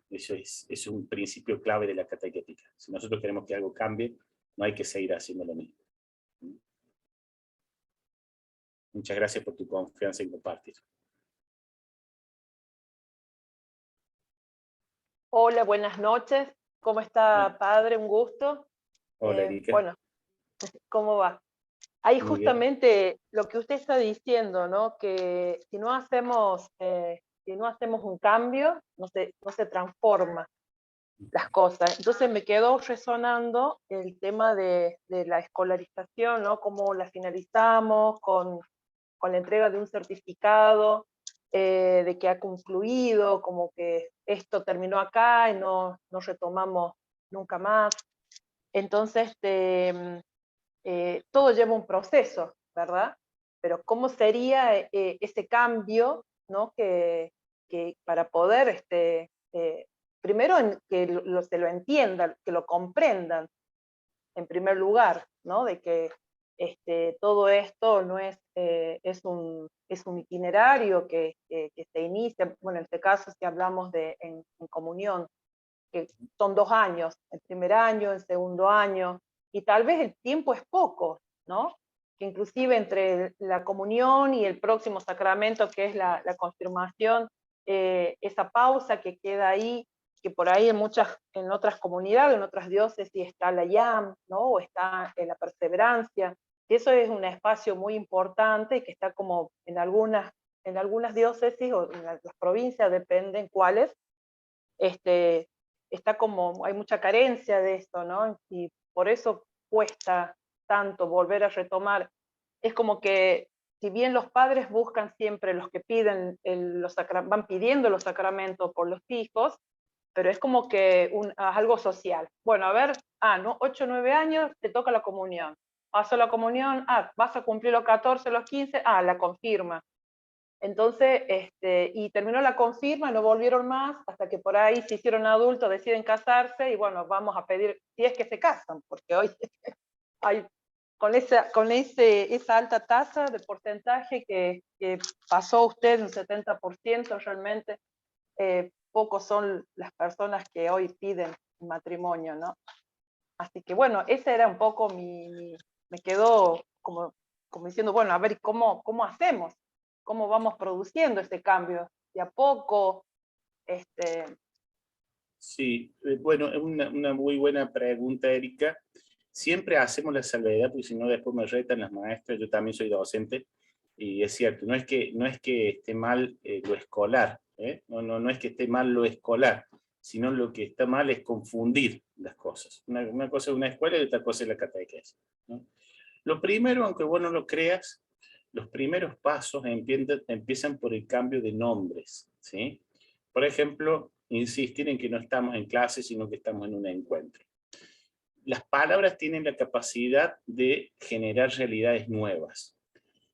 Eso es un principio clave de la catequética. Si nosotros queremos que algo cambie, no hay que seguir haciendo lo mismo. Muchas gracias por tu confianza en compartir. Hola, buenas noches. ¿Cómo está, padre? Un gusto. Hola, Erika. Bueno, ¿cómo va? Ahí Muy justamente lo que usted está diciendo, ¿no? Que si no hacemos un cambio, no se transforma las cosas. Entonces me quedó resonando el tema de la escolarización, ¿no? Cómo la finalizamos con la entrega de un certificado, de que ha concluido, como que esto terminó acá y no retomamos nunca más. Entonces, todo lleva un proceso, ¿verdad? Pero ¿cómo sería ese cambio, ¿no? Que para poder, primero que se lo entiendan, que lo comprendan, en primer lugar, ¿no? De que todo esto no es, es un itinerario que se inicia, bueno, en este caso si hablamos en comunión, que son 2 años, el primer año, el segundo año, y tal vez el tiempo es poco, ¿no? Que inclusive entre la comunión y el próximo sacramento, que es la confirmación, esa pausa que queda ahí, que por ahí en otras comunidades, en otras diócesis está la YAM, ¿no? O está en la perseverancia, y eso es un espacio muy importante que está como en algunas diócesis o en las provincias, dependen cuáles, está como, hay mucha carencia de esto, ¿no? Y por eso cuesta tanto volver a retomar. Es como que, si bien los padres buscan siempre, los que piden, van pidiendo los sacramentos por los hijos, pero es como que algo social. Bueno, a ver, ¿no? 8 o 9 años, te toca la comunión. Pasó la comunión, vas a cumplir los 14, los 15, la confirma. Entonces, y terminó la confirma, no volvieron más, hasta que por ahí se hicieron adultos, deciden casarse, y bueno, vamos a pedir, si es que se casan, porque hoy hay, con esa alta tasa de porcentaje que pasó usted, un 70% realmente, pocos son las personas que hoy piden matrimonio, ¿no? Así que bueno, ese era un poco me quedó como diciendo, bueno, a ver, ¿cómo hacemos? ¿Cómo vamos produciendo ese cambio? ¿De a poco? Sí, bueno, es una muy buena pregunta, Erika. Siempre hacemos la salvedad, porque si no después me retan las maestras, yo también soy docente, y es cierto, no es que esté mal lo escolar, no es que esté mal lo escolar, sino lo que está mal es confundir las cosas. Una cosa es una escuela y otra cosa es la catequesis, ¿no? Lo primero, aunque vos no lo creas, los primeros pasos empiezan por el cambio de nombres, ¿sí? Por ejemplo, insistir en que no estamos en clase, sino que estamos en un encuentro. Las palabras tienen la capacidad de generar realidades nuevas.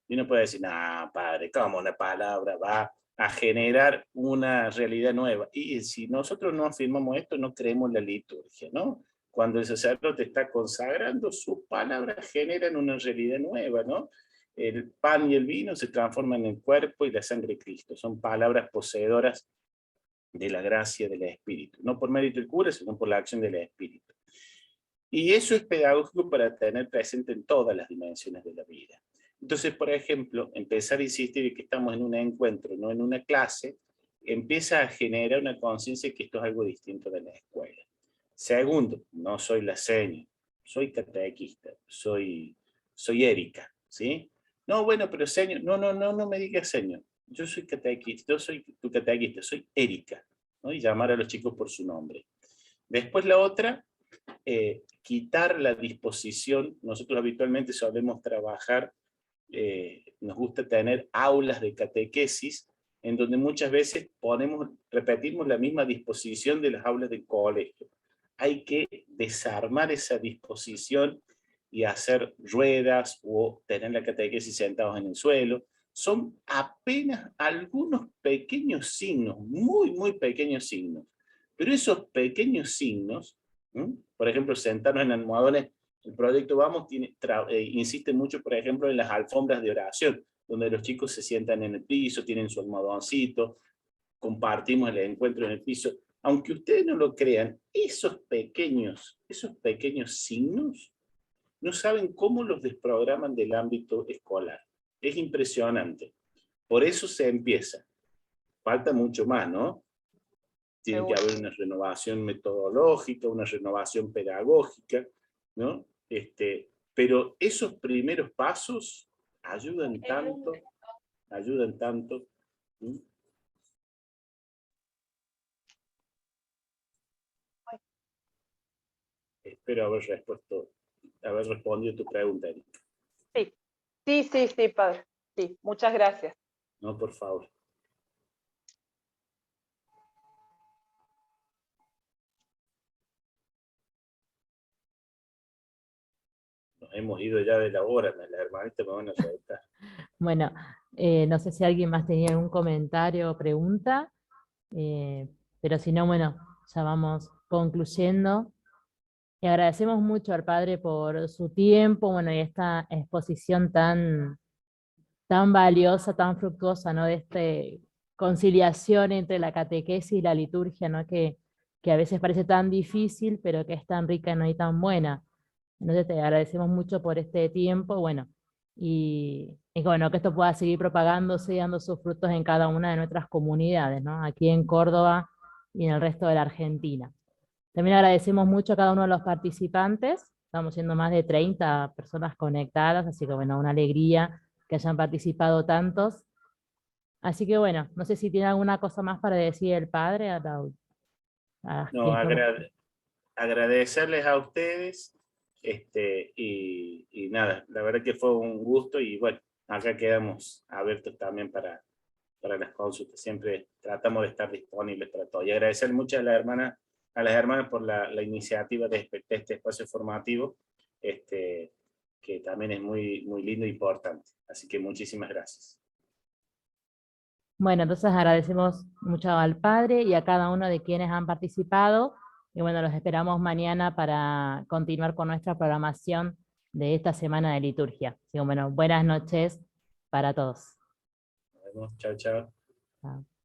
Y uno puede decir, no, padre, ¿cómo una palabra va a generar una realidad nueva? Y si nosotros no afirmamos esto, no creemos la liturgia, ¿no? Cuando el sacerdote está consagrando, sus palabras generan una realidad nueva, ¿no? El pan y el vino se transforman en el cuerpo y la sangre de Cristo. Son palabras poseedoras de la gracia del Espíritu. No por mérito del cura, sino por la acción del Espíritu. Y eso es pedagógico para tener presente en todas las dimensiones de la vida. Entonces, por ejemplo, empezar a insistir en que estamos en un encuentro, no en una clase, empieza a generar una conciencia que esto es algo distinto de la escuela. Segundo, no soy la seño, soy catequista, soy Erika, ¿sí? No, bueno, pero seño, no me digas seño, yo soy catequista, yo soy tu catequista, soy Erika, ¿no? Y llamar a los chicos por su nombre. Después la otra, quitar la disposición. Nosotros habitualmente solemos trabajar, nos gusta tener aulas de catequesis, en donde muchas veces repetimos la misma disposición de las aulas del colegio. Hay que desarmar esa disposición y hacer ruedas o tener la catequesis sentados en el suelo. Son apenas algunos pequeños signos, muy, muy pequeños signos. Pero esos pequeños signos, por ejemplo, sentarnos en almohadones, el proyecto Vamos insiste mucho, por ejemplo, en las alfombras de oración, donde los chicos se sientan en el piso, tienen su almohadoncito, compartimos el encuentro en el piso. Aunque ustedes no lo crean, esos pequeños signos no saben cómo los desprograman del ámbito escolar. Es impresionante. Por eso se empieza. Falta mucho más, ¿no? Tiene que haber una renovación metodológica, una renovación pedagógica, ¿no? Pero esos primeros pasos ayudan tanto. ¿Sí? Espero haber respondido tu pregunta, Erika. Sí, padre. Sí, muchas gracias. No, por favor. Nos hemos ido ya de la hora, las hermanitas me van a soltar. Bueno, no sé si alguien más tenía algún comentario o pregunta, pero si no, bueno, ya vamos concluyendo. Y agradecemos mucho al Padre por su tiempo, bueno, y esta exposición tan valiosa, tan fructuosa, ¿no? De esta conciliación entre la catequesis y la liturgia, ¿no? Que a veces parece tan difícil, pero que es tan rica, ¿no? Y tan buena. Entonces te agradecemos mucho por este tiempo, bueno, y bueno, que esto pueda seguir propagándose y dando sus frutos en cada una de nuestras comunidades, ¿no? Aquí en Córdoba y en el resto de la Argentina. También agradecemos mucho a cada uno de los participantes, estamos siendo más de 30 personas conectadas, así que bueno, una alegría que hayan participado tantos. Así que bueno, no sé si tiene alguna cosa más para decir el Padre. No, agradecerles a ustedes, y nada, la verdad que fue un gusto, y bueno, acá quedamos abiertos también para las consultas. Siempre tratamos de estar disponibles para todo. Y agradecer mucho a las hermanas por la iniciativa de este espacio formativo, que también es muy, muy lindo e importante. Así que muchísimas gracias. Bueno, entonces agradecemos mucho al Padre y a cada uno de quienes han participado. Y bueno, los esperamos mañana para continuar con nuestra programación de esta semana de liturgia. Así que bueno, buenas noches para todos. Nos vemos. Chao, chao. Chao.